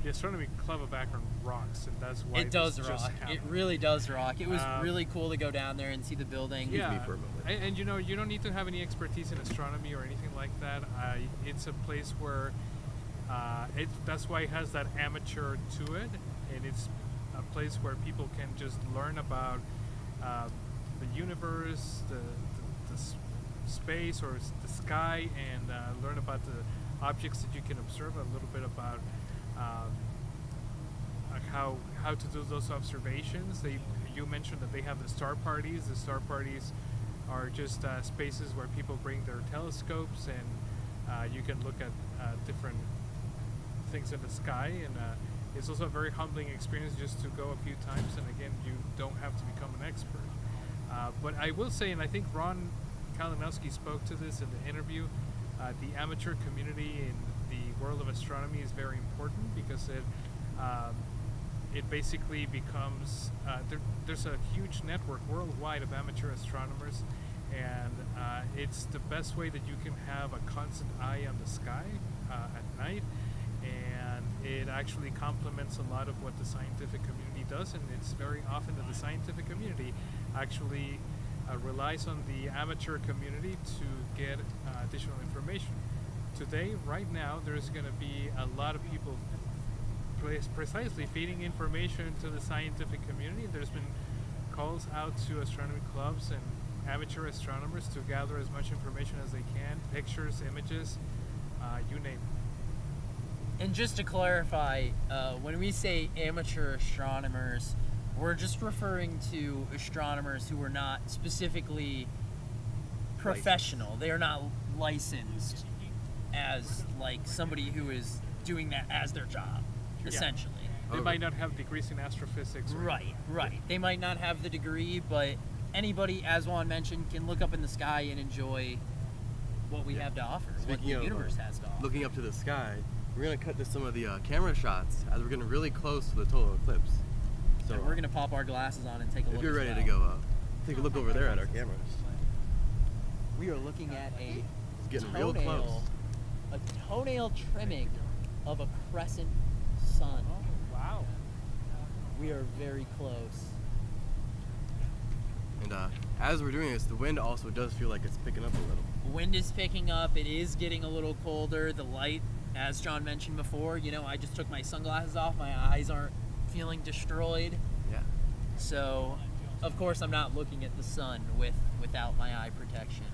The Astronomy Club of Akron rocks, and that's why It does this just rock. It happened. really does rock. It was really cool to go down there and see the building. Yeah, and you know, you don't need to have any expertise in astronomy or anything like that. It's a place where that's why it has that amateur to it, and it's a place where people can just learn about the universe, the space or the sky, and learn about the objects that you can observe, a little bit about how to do those observations. You mentioned that they have the star parties. The star parties are just spaces where people bring their telescopes, and you can look at different things in the sky. And it's also a very humbling experience just to go a few times. And again, you don't have to become an expert. But I will say, and I think Ron Kalinowski spoke to this in the interview, the amateur community in the world of astronomy is very important because it basically becomes there's a huge network worldwide of amateur astronomers, and it's the best way that you can have a constant eye on the sky at night, and it actually complements a lot of what the scientific community does, and it's very often that the scientific community actually relies on the amateur community to get additional information. Today, right now, there's going to be a lot of people precisely feeding information to the scientific community. There's been calls out to astronomy clubs and amateur astronomers to gather as much information as they can, pictures, images, you name it. And just to clarify, when we say amateur astronomers, we're just referring to astronomers who are not specifically professional. They are not licensed as like somebody who is doing that as their job, essentially. They might not have degrees in astrophysics. Right. They might not have the degree, but anybody, as Juan mentioned, can look up in the sky and enjoy what we have to offer, what the universe has to offer. Looking up to the sky, we're going to cut to some of the camera shots as we're getting really close to the total eclipse. So and we're going to pop our glasses on and take a look. If you're as ready to go, take a look over there at our cameras. We are looking at a It's getting real close. A toenail trimming of a crescent sun. Oh, wow. We are very close. And as we're doing this, the wind also does feel like it's picking up a little. Wind is picking up. It is getting a little colder. The light, as John mentioned before, I just took my sunglasses off. My eyes aren't feeling destroyed. Yeah. So, of course, I'm not looking at the sun without my eye protection.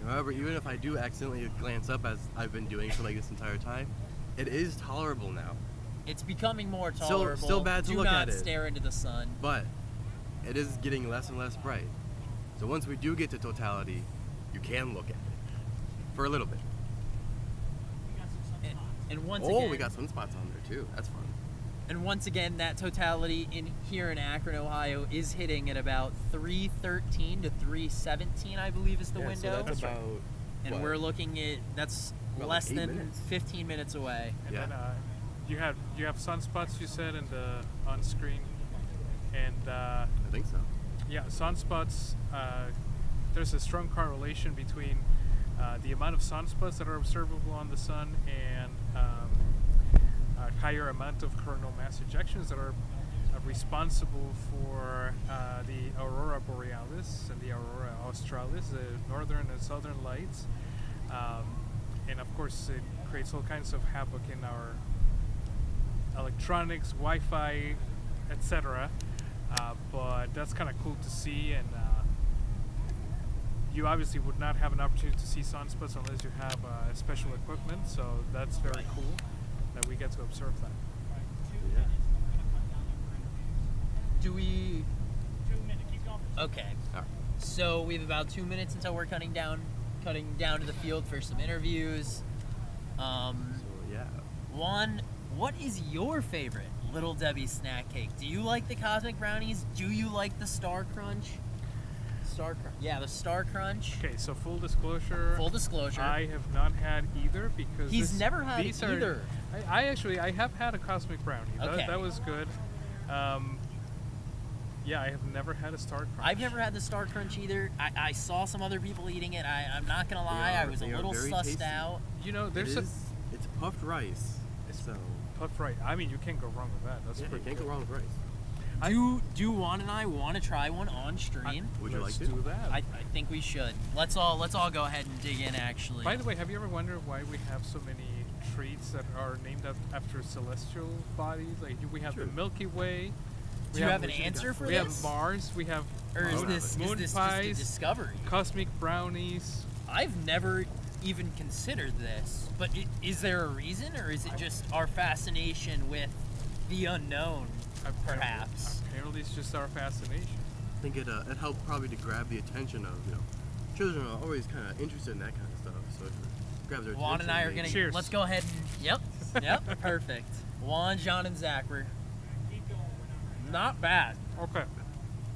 However, even if I do accidentally glance up, as I've been doing for like this entire time, it is tolerable now. It's becoming more tolerable. Still bad to look at it. Do not stare into the sun. But it is getting less and less bright. So once we do get to totality, you can look at it for a little bit. And once again, again, we got sunspots on there too. That's fun. And once again, that totality here in Akron, Ohio, is hitting at about 3:13 to 3:17, I believe, is the window. So that's about. And what? we're looking at that's About less like 8 than minutes. 15 minutes away. And then you have sunspots, you said, in the on screen, and I think so. Yeah, sunspots. There's a strong correlation between the amount of sunspots that are observable on the sun and a higher amount of coronal mass ejections that are responsible for the aurora borealis and the aurora australis, the northern and southern lights. And of course, it creates all kinds of havoc in our electronics, Wi-Fi, etc. But that's kind of cool to see, and you obviously would not have an opportunity to see sunspots unless you have special equipment, so that's very cool that we get to observe that. Yeah. Do we? 2 minutes. Keep going. Okay. All right. So we have about 2 minutes until we're cutting down to the field for some interviews. So yeah. Juan, what is your favorite Little Debbie snack cake? Do you like the Cosmic Brownies? Do you like the Star Crunch? Yeah, the Star Crunch. Okay, so full disclosure. I have not had either because He's never had either. I have had a Cosmic Brownie. Okay. That was good. Yeah, I have never had a Star Crunch. I've never had the Star Crunch either. I saw some other people eating it. I'm not gonna lie, I was a little sussed out. You know, It's puffed rice. So puffed rice. I mean, you can't go wrong with that. That's yeah, you pretty can't go good. wrong with rice. Do Juan and I want to try one on stream? Would you like Let's to? do that. I think we should. Let's all go ahead and dig in. Actually. By the way, have you ever wondered why we have so many treats that are named after celestial bodies? Like we have the Milky Way. Do you have an answer for we this? have Mars. We have Or is this moon just pies, a discovery? cosmic brownies. I've never even considered this, but is there a reason, or is it just our fascination with the unknown? Perhaps. Apparently, it's just our fascination. I think it helped probably to grab the attention of children are always kind of interested in that kind of stuff. So it grabs their Juan attention. and I are gonna. Cheers. Let's go ahead and. Yep. Perfect. Juan, John, and Zach were. Not bad. Okay,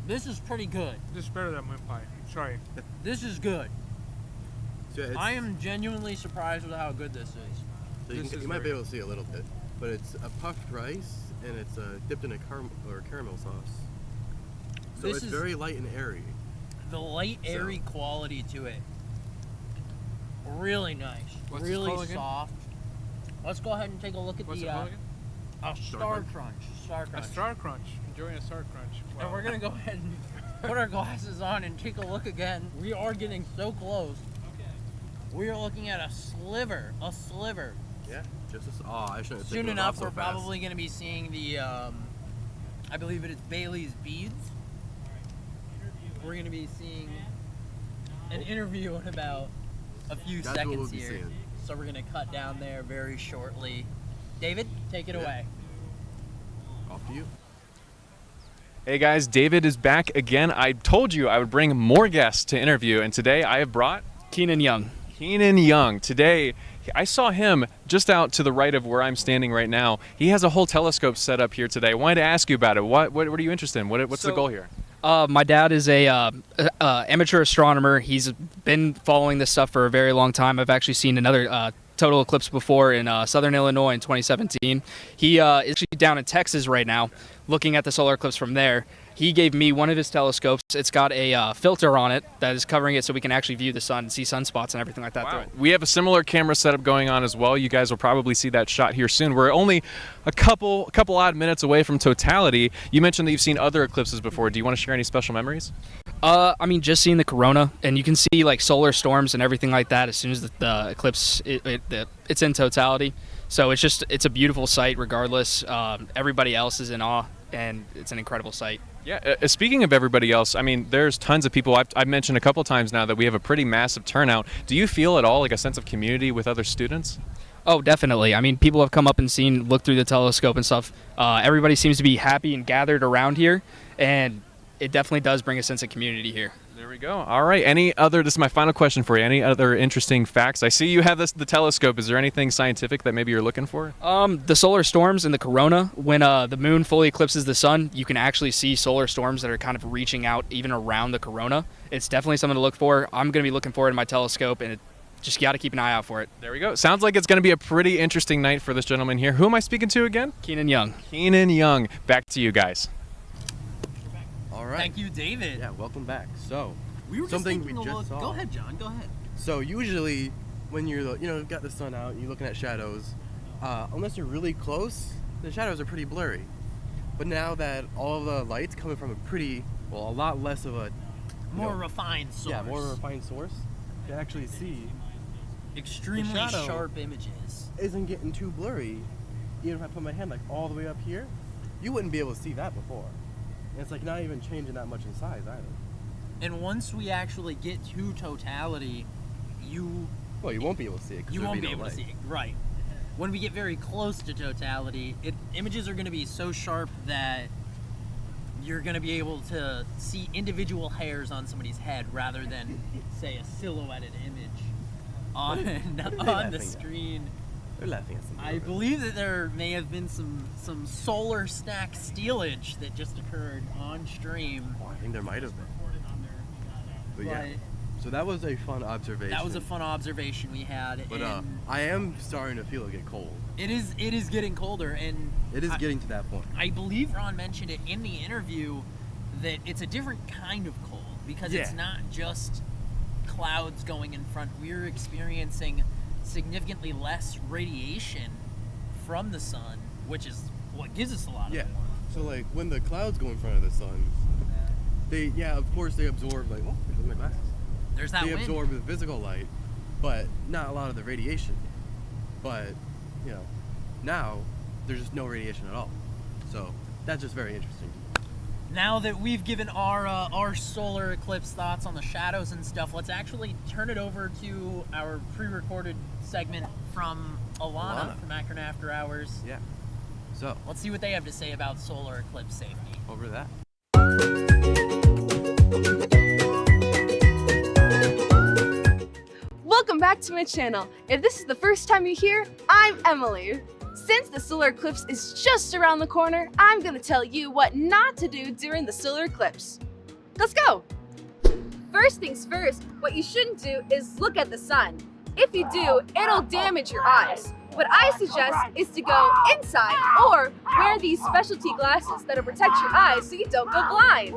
This is pretty good. this is better than moon pie. Sorry. This is good. So it's- I am genuinely surprised with how good this is. So you, This can, is you might be very able to see a little bit, but it's a puffed rice and it's dipped in a caramel sauce. So This it's is- very light and airy. The light, airy quality to it. Really nice. What's this really called again? soft. Let's go ahead and take a look at What's the it called again? a Star Crunch. Star A Crunch. Star Crunch. Enjoying a Star Crunch. Wow. And we're gonna go ahead and put our glasses on and take a look again. We are getting so close. We are looking at a sliver. A sliver. Yeah, just as. Oh, I shouldn't have Soon taken it enough, off so we're fast. probably gonna be seeing the. I believe it is Bailey's beads. We're gonna be seeing an interview in about a few That's what seconds we'll be here. seeing. So we're gonna cut down there very shortly. David, take it Yeah. away. Off to you. Hey guys, David is back again. I told you I would bring more guests to interview, and today I have brought Keenan Young. Keenan Young. Today, I saw him just out to the right of where I'm standing right now. He has a whole telescope set up here today. I wanted to ask you about it. What are you interested in? What's the goal here? My dad is a amateur astronomer. He's been following this stuff for a very long time. I've actually seen another total eclipse before in southern Illinois in 2017. He is actually down in Texas right now looking at the solar eclipse from there. He gave me one of his telescopes. It's got a filter on it that is covering it so we can actually view the sun and see sunspots and everything like that. Wow. through it. We have a similar camera setup going on as well. You guys will probably see that shot here soon. We're only a couple odd minutes away from totality. You mentioned that you've seen other eclipses before. Do you want to share any special memories? I mean, just seeing the corona, and you can see like solar storms and everything like that as soon as the eclipse it's in totality. So it's a beautiful sight regardless. Everybody else is in awe, and it's an incredible sight. Yeah, speaking of everybody else, I mean, there's tons of people. I've mentioned a couple times now that we have a pretty massive turnout. Do you feel at all like a sense of community with other students? Oh, definitely. I mean, people have come up and looked through the telescope and stuff. Everybody seems to be happy and gathered around here, and it definitely does bring a sense of community here. There we go. All right. This is my final question for you. Any other interesting facts? I see you have the telescope. Is there anything scientific that maybe you're looking for? The solar storms and the corona, when the moon fully eclipses the sun, you can actually see solar storms that are kind of reaching out even around the corona. It's definitely something to look for. I'm going to be looking for it in my telescope, and just got to keep an eye out for it. There we go. Sounds like it's going to be a pretty interesting night for this gentleman here. Who am I speaking to again? Keenan Young. Keenan Young. Back to you guys. All right. Thank you, David. Yeah, welcome back. So, We were something just we taking a just look. saw. Go ahead, John. Go ahead. So usually, when you're got the sun out, you're looking at shadows. Unless you're really close, the shadows are pretty blurry. But now that all of the light's coming from a lot less of a More refined source. Yeah, more refined source. You can actually see Extremely the shadow sharp images. Isn't getting too blurry. Even if I put my hand like all the way up here, you wouldn't be able to see that before. And it's like not even changing that much in size either. And once we actually get to totality, you won't be able to see it. 'cause You there'll won't be no able to light. see it. Right. When we get very close to totality, images are going to be so sharp that you're going to be able to see individual hairs on somebody's head rather than, say, a silhouetted image on the laughing at? screen. They're laughing at something. I believe that there may have been some solar stack stealage that just occurred on stream. I think there might have been. But yeah. But So that was a fun observation. that was a fun observation we had. But and I am starting to feel it get cold. it is getting colder, and It is getting to that point. I believe Ron mentioned it in the interview that it's a different kind of cold because Yeah. it's not just clouds going in front. We're experiencing significantly less radiation from the sun, which is what gives us a lot of Yeah. warmth. So like when the clouds go in front of the sun, of course they absorb like, oh, there's my glasses. There's that They wind. absorb the physical light, but not a lot of the radiation. But, you know, now there's just no radiation at all. So that's just very interesting. Now that we've given our solar eclipse thoughts on the shadows and stuff, let's actually turn it over to our pre-recorded segment from Alana from Akron After Hours. Yeah. So let's see what they have to say about solar eclipse safety. over that. Welcome back to my channel. If this is the first time you're here, I'm Emily. Since the solar eclipse is just around the corner, I'm gonna tell you what not to do during the solar eclipse. Let's go! First things first, what you shouldn't do is look at the sun. If you do, it'll damage your eyes. What I suggest is to go inside or wear these specialty glasses that'll protect your eyes so you don't go blind.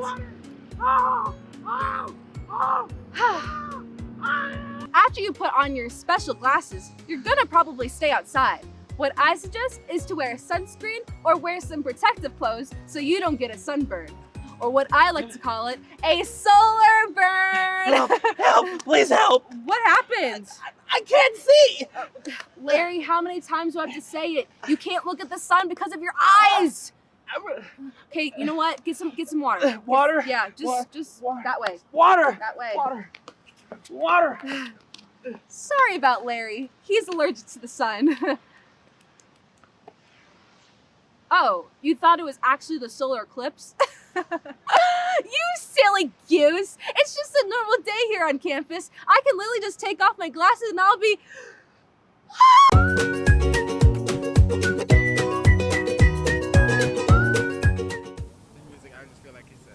After you put on your special glasses, you're gonna probably stay outside. What I suggest is to wear sunscreen or wear some protective clothes so you don't get a sunburn. Or what I like to call it, a solar burn! Help! Please help! What happened? I can't see! Larry, how many times do I have to say it? You can't look at the sun because of your eyes! Okay, you know what? Get some water. Water? Yeah, just that way. Water! That way. Water! Sorry about Larry. He's allergic to the sun. Oh, you thought it was actually the solar eclipse? You silly goose! It's just a normal day here on campus. I can literally just take off my glasses and I'll be... I just feel like it's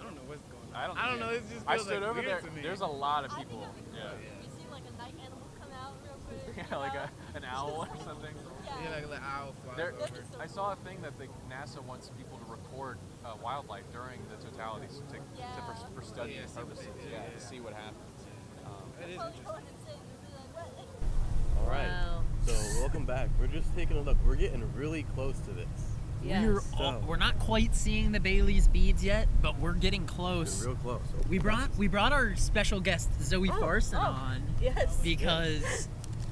I don't know what's going on. I don't know. It just I feels stood like over there. weird to me. There's a lot of people. Yeah. You see like a night animal come out real quick. Yeah, like an owl or something. Yeah, like an owl flies There, over. I saw a thing that NASA wants people to record wildlife during the totalities for study purposes. Yeah, to see what happens. It is interesting. All right. So welcome back. We're just taking a look. We're getting really close to this. We're not quite seeing the Bailey's beads yet, but we're getting close. We're real close. We brought our special guest Zoe Farson on. Yes. Because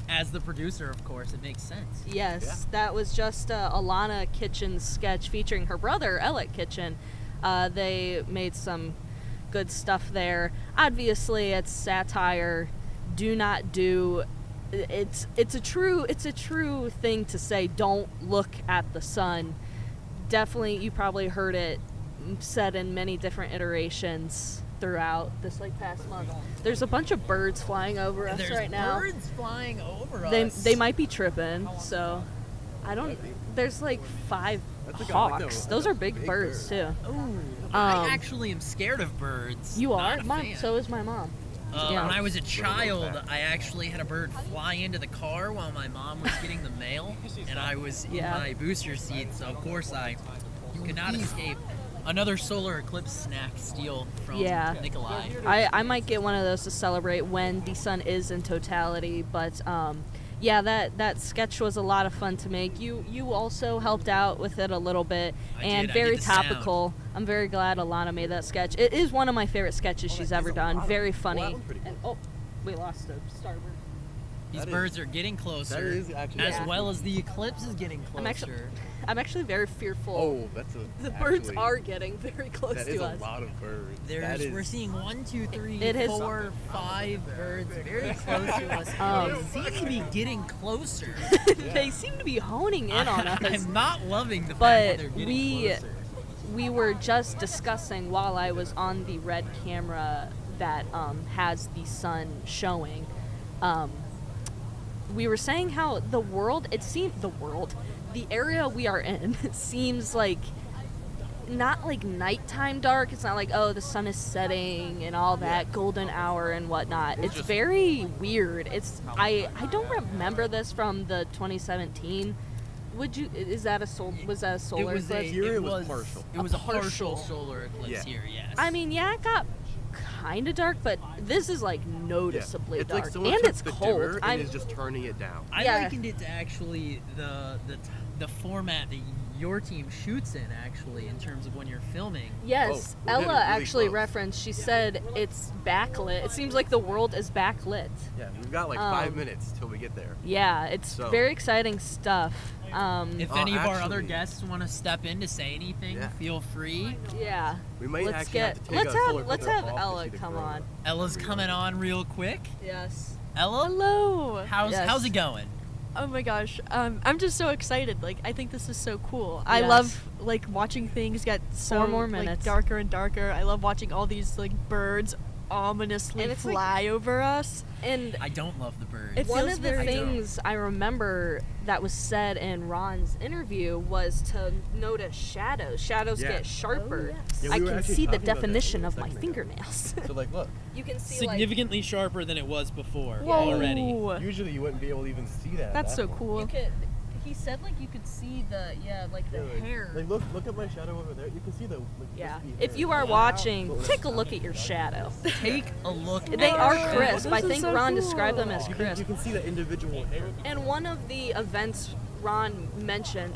as the producer, of course, it makes sense. Yes, that was just Alana Kitchen's sketch featuring her brother, Alec Kitchen. They made some good stuff there. Obviously, it's satire. Do not do. It's a true thing to say. Don't look at the sun. Definitely, you probably heard it said in many different iterations throughout this past month. There's a bunch of birds flying over us right now. There's birds flying over us. They might be tripping, so I don't. There's 5 hawks. Those are big birds too. Ooh, I actually am scared of birds. You are? Not a fan. So is my mom. When I was a child, I actually had a bird fly into the car while my mom was getting the mail, and I was in my booster seat, so of course I could not escape. Another solar eclipse snack steal from Nikolai. I might get one of those to celebrate when the sun is in totality, but that sketch was a lot of fun to make. You also helped out with it a little bit, and very topical. I'm very glad Alana made that sketch. It is one of my favorite sketches she's ever done. Very funny. And, we lost a starboard. These birds are getting closer, That is actually as well as the eclipse is getting closer. I'm actually very fearful. Oh, that's the birds are getting very close that to is us. a lot of birds. We're seeing 1, 2, 3, It is- 4, 5 birds very close to us. They seem to be getting closer. They seem to be honing in on us. I'm not loving the fact But that they're getting closer. we were just discussing while I was on the red camera that has the sun showing. We were saying how the area we are in seems not nighttime dark. It's not the sun is setting and all that golden hour and whatnot. It's very weird. I don't remember this from the 2017 Is that was that a solar eclipse? Here it was partial. It was a partial solar eclipse here, yes. I mean, yeah, it got kind of dark, but this is like noticeably It's dark, like someone and took it's the cold. dimmer and is just turning it down. I likened it to actually the format that your team shoots in, actually, in terms of when you're filming. Yes, Ella actually referenced. She said it's backlit. It seems like the world is backlit. Yeah, we've got like 5 minutes till we get there. Yeah, it's very exciting stuff. If any of our other guests want to step in to say anything, feel free. Yeah. We might let's actually have to take let's have Ella come on. Ella's coming on real quick. Yes. Ella? Hello. How's it going? Oh my gosh, I'm just so excited. Like, I think this is so cool. I love like watching things get so 4 more minutes. like darker and darker. I love watching all these like birds ominously fly over us. And I don't love the birds. It one feels of the very things I remember that was said in Ron's interview was to notice shadows. Shadows get sharper. I can see the definition of my fingernails. So like, look. You can see significantly sharper than it was before already. Usually you wouldn't be able to even see that. That's at so that cool. You could. He said like you could see the hair. Like look at my shadow over there. You can see the If you are watching, take a look at your shadow. Take a look. They are crisp. This I is think so Ron cool. described them as crisp. You can see the individual hair. And one of the events Ron mentioned,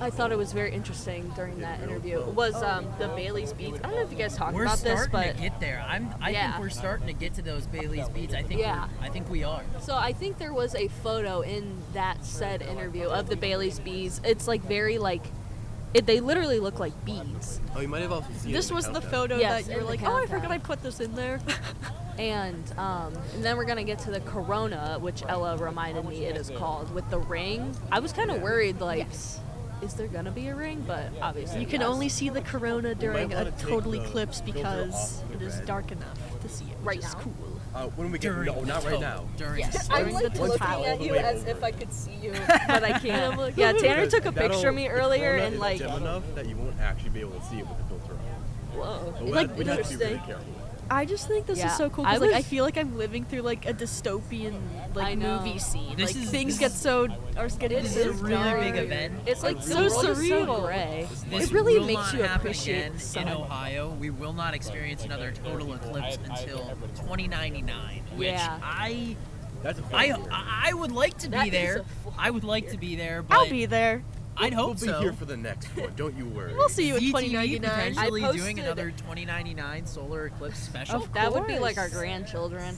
I thought it was very interesting during that interview, was the Bailey's beads. I don't know if you guys talked We're about this, starting but to get there. I think we're starting to get to those Bailey's beads. I think we are. So I think there was a photo in that said interview of the Bailey's beads. It's like very like, they literally look like beads. Oh, you might have also seen This it in was the countdown. photo Yes, that you're in the like, oh, I countdown. forgot I put this in there. And then we're gonna get to the Corona, which Ella reminded me it is called, with the ring. I was kind of worried, like, is there gonna be a ring? But obviously, You can yes. only see the corona during a wanna take total the eclipse filter because off the it is red. dark enough to see it, Right which is now? cool. When we get During not right now. During I'm during like the looking total. at you as if I could see you, but I can't. Yeah, Tanner took a picture of me The earlier corona and is like, dim enough that you won't actually be able to see it with the filter on. whoa, But like we'd have to be really interesting. careful. I just think this Yeah, is so cool I because like I was- feel like I'm living through like a dystopian I like know. movie scene. This Like is- things this get is- so are getting This is a so really dark. big event. It's like So the world is surreal. so gray. This It really will makes not you happen appreciate again the in sun. Ohio. We will not experience another total eclipse until 2099, which Yeah. That's a fun year. I would like to That be is there. a full I would like to be there, but I'll be there. I'd hope We'll so. be here for the next one. Don't you worry. We'll see you in ZTV 2099. potentially I doing posted- another 2099 solar eclipse special. That would be like our course. grandchildren.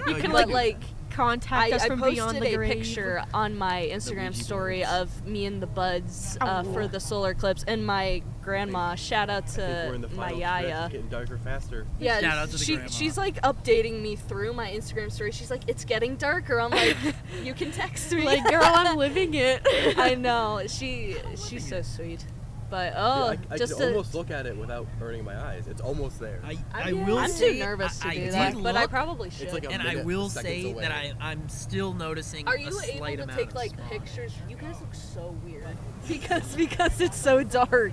You can But like like, contact us I from beyond posted the a grave. picture on my Instagram Ouija story boards. of me and the buds Oh. for the solar eclipse, and my grandma. Shout out I think we're in to the my final stretch. yaya. It's getting darker faster. Yeah, Shout out to the grandma. she's like updating me through my Instagram story. She's like, "It's getting darker." I'm like, "You can text me." Like, girl, I'm living it. I know. She's so sweet. But I just could almost look at it without burning my eyes. It's almost there. I will I'm say too nervous to I do did that, but I look, probably should. It's like a and I minute, will seconds say away. that I'm still noticing Are a you slight able to amount take of like smog. pictures? You guys look so weird. because it's so dark.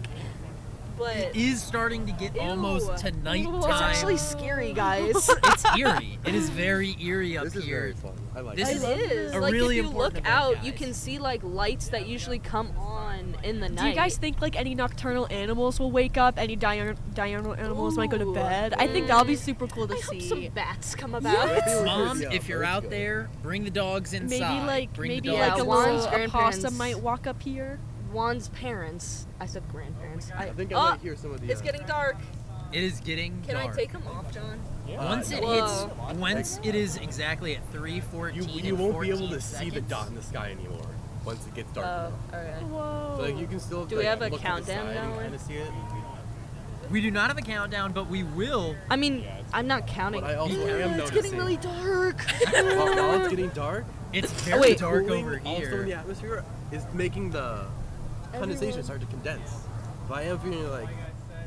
But It is starting to get almost to nighttime. it's actually scary, guys. It's eerie. It is very eerie up This is here. very fun. I like This it. is It is. a Like really if you look important out, event, you guys. can see like lights that usually come on in the night. Do you guys think like any nocturnal animals will wake up? Any diurnal animals might go to Ooh. bed? I think that'll be super cool to I hope see. some bats come about. Yes. Mom, Yeah, if you're let's out go. there, bring the dogs inside. Maybe like bring maybe the like dogs a Juan's little grandparents- opossum might walk up here. Juan's parents. I said grandparents. I think I might hear some of the. It's getting dark. It is getting Can dark. I take them off, John? Once it Whoa. hits, once it is exactly at 3:14 You won't be able 14 to see the seconds. dot in the sky anymore once it gets dark Oh, enough. alright. Whoa. So like you can still. Do we like, have a look to the countdown side and going? Kind of see it. We do not have a countdown, but we will. I mean, I'm not counting. But I also am It's noticing. getting really dark. While it's getting dark, It's very wait, dark cooling over also in the here. atmosphere is making the condensation start to condense. So I am feeling like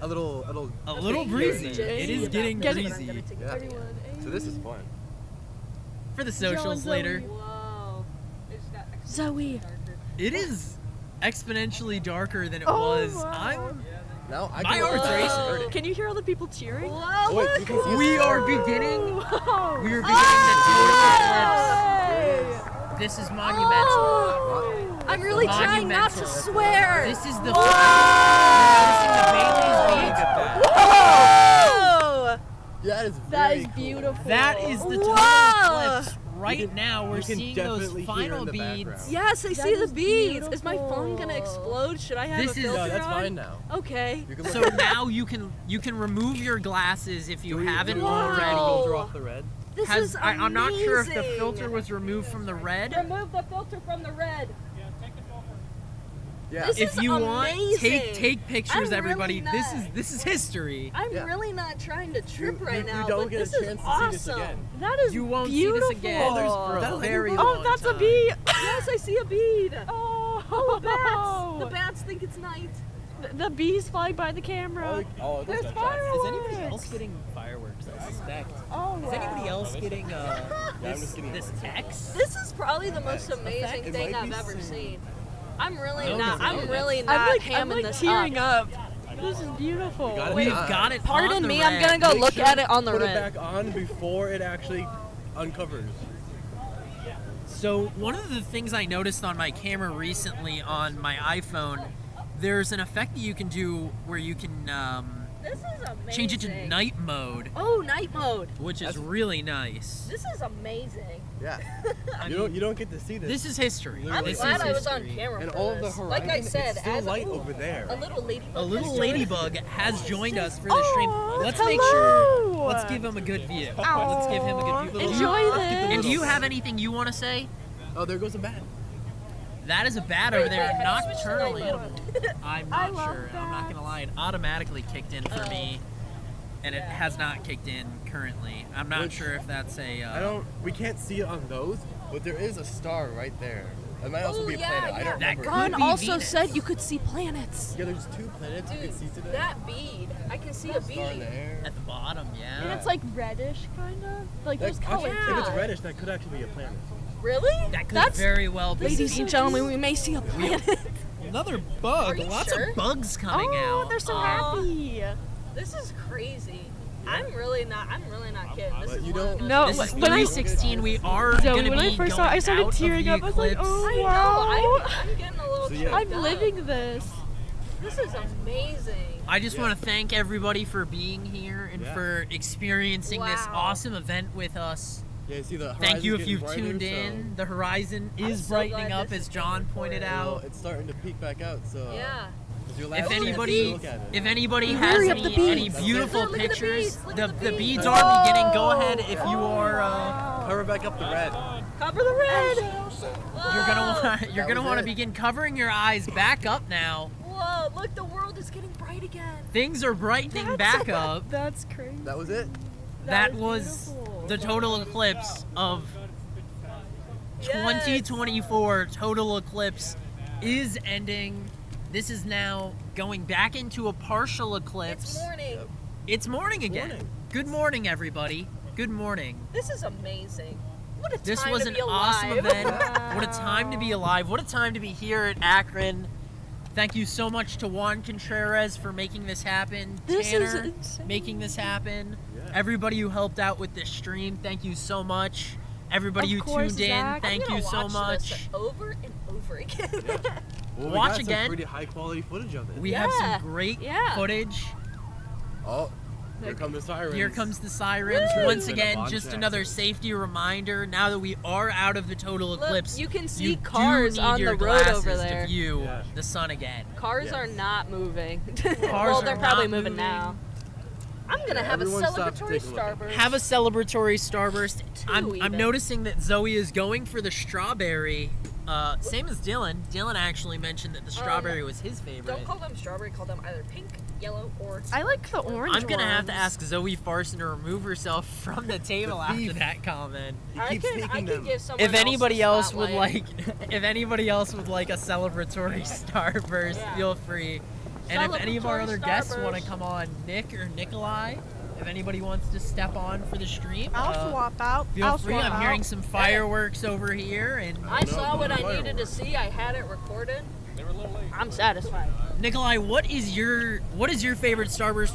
a little breezy. here and It there. is getting breezy. Yeah. So this is fun. For the socials later. Whoa. Zoe. It is exponentially darker than it Oh, was. wow. Now I My can heart's almost racing. Can you hear all the people cheering? Whoa, Oh, wait, you can see We it. are beginning. Whoa. We are beginning the total eclipse. This is monumental. Oh, I'm really trying not to Monumental. swear. This is the Whoa! That is That very is cool. beautiful. That is the total Whoa! eclipse. Right now, we're you can seeing those definitely hear final in the beads. background. Yes, I That see the is beads. Is my beautiful. phone gonna explode? Should I have This a is- filter No, that's on? fine now. Okay. You can look So now you can remove your glasses if you haven't already. filter off the red. This Has- is I'm not sure if the amazing. filter was removed from the red. Remove the filter from the red. Yeah. This If is you amazing. want, take pictures, I'm everybody. really This is history. I'm Yeah. really not trying to trip right you now, don't but get a this is chance to see awesome. this again. That is You won't beautiful. see this again for a very long Oh, that's a time. bee. Yes, I see a bead. Oh, Bats. The bats think it's night. The bees flying by the camera. There's Is fireworks. anybody else getting fireworks? I suspect. Oh, Is anybody else getting I'm just getting this X? This is probably the most amazing It thing might I've be ever seen. seen. I'm really No, not. no, I'm no, really I'm not like, hamming this tearing up. up. This is beautiful. got it. We've on. got it. Pardon on the me, red. I'm gonna go Make look sure at it on the put red. it back on before it actually uncovers. So one of the things I noticed on my camera recently on my iPhone, there's an effect that you can do where you can This is amazing. change it to night mode, Oh, night mode. which is really nice. This is amazing. Yeah. I you don't get to see this. This is history. I'm This glad is I was on history. camera And for all of the this. horizon, Like I said, it's still as light ooh, over there. a little ladybug. A little has joined us. ladybug has joined us for the stream. Oh, Let's make sure. Let's give him a good view. Let's give him a good view. Enjoy this. And do you have anything you want to say? Oh, there goes a bat. That is a bat over there, Wait, a I switched to nocturnal night animal. mode. I'm I not love sure. I'm not gonna lie. It automatically kicked in for me, and it has not kicked in currently. I'm not sure if that's a. We can't see it on those, but there is a star right there. It might also Oh, be a yeah, planet. I yeah. don't That remember. could Ron be also Venus. said you could see planets. Yeah, there's 2 planets you Dude, can see today. that bead. I can see a Star in the bead. air. At the bottom, yeah. And it's like reddish, kind of. Like That- those actually, colors. If it's reddish, that could actually be a planet. Really? That could That's very well be. Ladies and gentlemen, we may see a planet. Another bug. Are you Lots sure? of bugs coming Oh, out. they're so Aw. happy. This is crazy. I'm really not kidding. This But is you one of don't- those No, This is when I 316. We are So gonna when be I first saw it, I going started out of tearing the up. I was like, eclipse. oh I wow. know. I'm getting a little So, yeah. choked I'm up. living this. This is amazing. I just want to thank everybody for being here and Yeah. for experiencing this Wow. awesome event with us. Yeah, see the Thank you if horizon's you've getting tuned brighter, in. The horizon I'm is so brightening glad up, this as is John being pointed recorded. out. Well, it's starting to peek back out, so Yeah. it's your last If chance to anybody, look at it. if anybody Hurry has up, the any beads. beautiful Look at the pictures, beads, look the at the beads beads. are beginning. Go ahead if you are. Cover back up the red. Cover the red. You're gonna want to begin covering your eyes back up now. Whoa! Look, the world is getting bright again. Things are brightening back up. That's crazy. That was it. That is was beautiful. the total eclipse of Yes. 2024. Total eclipse is ending. This is now going back into a partial eclipse. It's morning. It's morning again. Morning. Good morning, everybody. Good morning. This is amazing. What a This time was to an be awesome alive. event. What a time to be alive. What a time to be here at Akron. Thank you so much to Juan Contreras for making this happen. This is Tanner insane. making this happen. Yeah. Everybody who helped out with this stream, thank you so much. Everybody Of who course, tuned in, Zach. thank I'm you gonna so watch this much. over and over again. Well, Watch we got again. Some pretty high quality footage of it. We have Yeah. some great Yeah. footage. Oh, here come the sirens. Here comes the sirens. Woo! Once Been a again, bomb just check. another safety reminder. Now that we are out of the total Look, eclipse, you can see you cars do need on your the road glasses over there. to view Yeah. the sun again. Cars Yes. are not moving. Cars well, are they're probably not moving now. I'm gonna have a everyone stop to celebratory take a look. starburst. Have a celebratory starburst. I'm even. noticing that Zoe is going for the strawberry. Same as Dylan. Dylan actually mentioned that the strawberry was his favorite. Don't call them strawberry. Call them either pink, yellow, or. I like the orange I'm gonna have to ones. ask Zoe Farson to remove herself from the table after that comment. He I keeps can taking give them. someone If anybody the else would spotlight. if anybody else would like a celebratory starburst, Yeah. feel free. And if any of our Celebratory other guests want to starburst. come on, Nick or Nikolai, if anybody wants to step on for the stream, I'll swap out. feel I'll free. swap I'm out. hearing some fireworks over here, and I saw what I needed to see. I had it recorded. I'm satisfied. Nikolai, what is your favorite starburst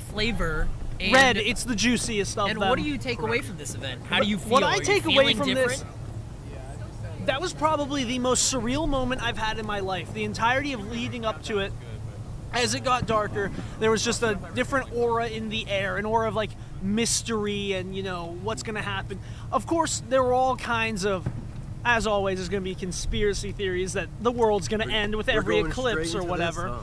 flavor? And, Red, it's the juiciest of And them. what do you take away from this event? How do you feel? What Are I you take away feeling from different? this, That was probably the most surreal moment I've had in my life. The entirety of leading up to it, as it got darker, there was just a different aura in the air, an aura of like mystery and, you know, what's going to happen. Of course, there were all kinds of, as always, there's going to be conspiracy theories that the world's going to end with every eclipse or whatever.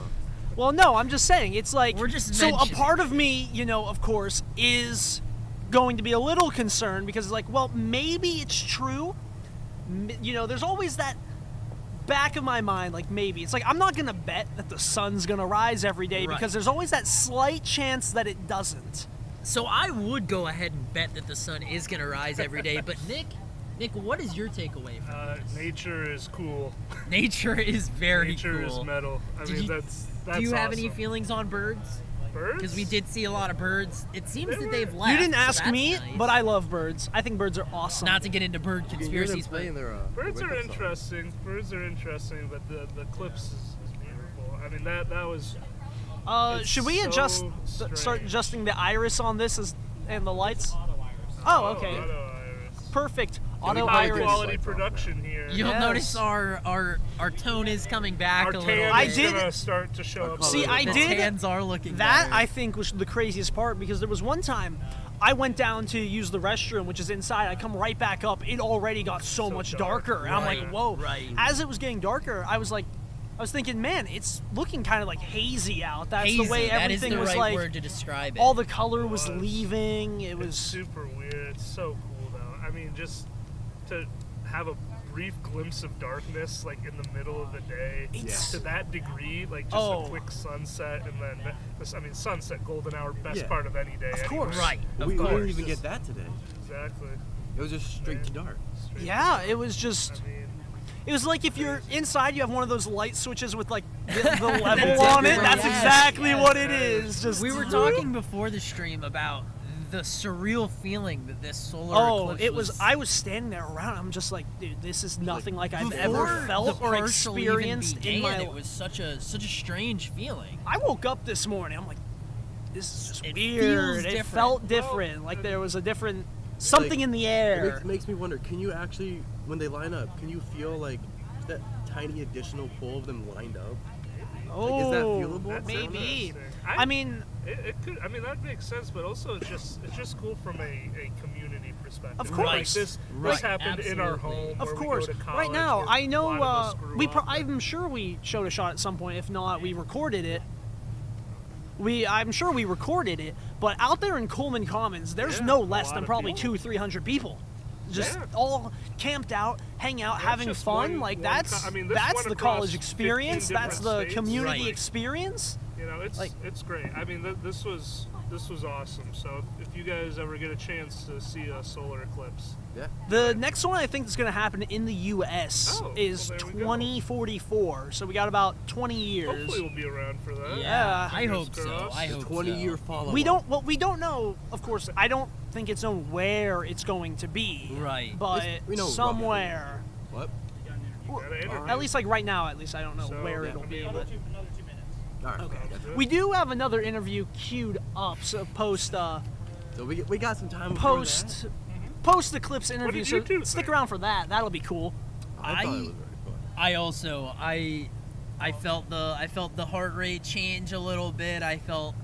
Well, no, I'm just saying, it's like, We're just so a mentioning part of me, you know, of course, is going to be a little concerned because it's like, well, maybe it's true. You know, there's always that back of my mind, like maybe. It's like, I'm not going to bet that the sun's going to rise every day Right. because there's always that slight chance that it doesn't. So I would go ahead and bet that the sun is going to rise every day, but Nick, what is your takeaway from this? Nature is cool. Nature is very Nature cool. is metal. I Did mean, you- that's Do you have any awesome. feelings on birds? Birds? Because we did see a lot of birds. It seems that they've left. You didn't so ask that's me, nice. but I love birds. I think birds are awesome. Not to get into bird conspiracies, but Birds are interesting. Birds are interesting, but the eclipse is beautiful. I mean, that was. It's Should we so start adjusting the iris on this and the lights? Oh, okay. Perfect. Auto high iris. quality production here. you'll notice our tone is coming back Our a little tan bit. is gonna start to show up. See, I the did. tans are looking That better. I think was the craziest part because there was one time I went down to use the restroom, which is inside. I come right back up. It already got so much darker. And I'm like, whoa. Right. As it was getting darker, I was thinking, man, it's looking kind of like hazy out. That's Hazy, the way that is everything the was right like. word to describe it. All the color was leaving. It was super weird. It's so cool though. I mean, just to have a brief glimpse of darkness like in the middle of the day to that degree, like just a quick sunset and then this, I mean, sunset, golden hour, best part of any day. Of course. Right. We didn't even get that today. Exactly. It was just straight to dark. Yeah, it was just. It was like if you're inside, you have one of those light switches with like the level on it. That's exactly what it is. Just we were talking before the stream about the surreal feeling that this solar eclipse it was. I was standing there around. I'm just like, dude, this is nothing like I've ever Before felt the or partial even experienced in began, my It life. was such a strange feeling. I woke up this morning. I'm like, this is just It weird. feels It different. felt different. Like there was a different something in the air. It makes me wonder, can you actually, when they line up, can you feel like that tiny additional pull of them lined up? Like, is that feelable? Maybe. I mean, it could. I mean, that makes sense, but also it's just cool from a community perspective. Of course. Like this happened in our home. Of where course. We go to college, Right now, where I a know. lot of us grew up. I'm sure we showed a shot at some point. If not, we recorded it. I'm sure we recorded it. But out there in Coleman Commons, there's no less than probably 200-300 people, just all camped out, hang out, having just fun. one- like one that's I mean, this that's went the across college 15 experience. That's different the states. community Right. experience. You know, it's great. I mean, this was awesome. So if you guys ever get a chance to see a solar eclipse, The next one I think that's going to happen in the U.S. is 2044. So we got about 20 years. hopefully we'll be around for that. Yeah, I hope so. I hope 20-year so. follow-up. We don't know. Of course, I don't think it's known where it's going to be. Right. But We know somewhere. What? At least like right now, at least I don't know where it'll be. But Okay. we do have another interview queued up. So post. So we got some time. Post eclipse interview. did So you two stick think? around for that. That'll be cool. I thought it was very fun. I also I felt the heart rate change a little bit. I felt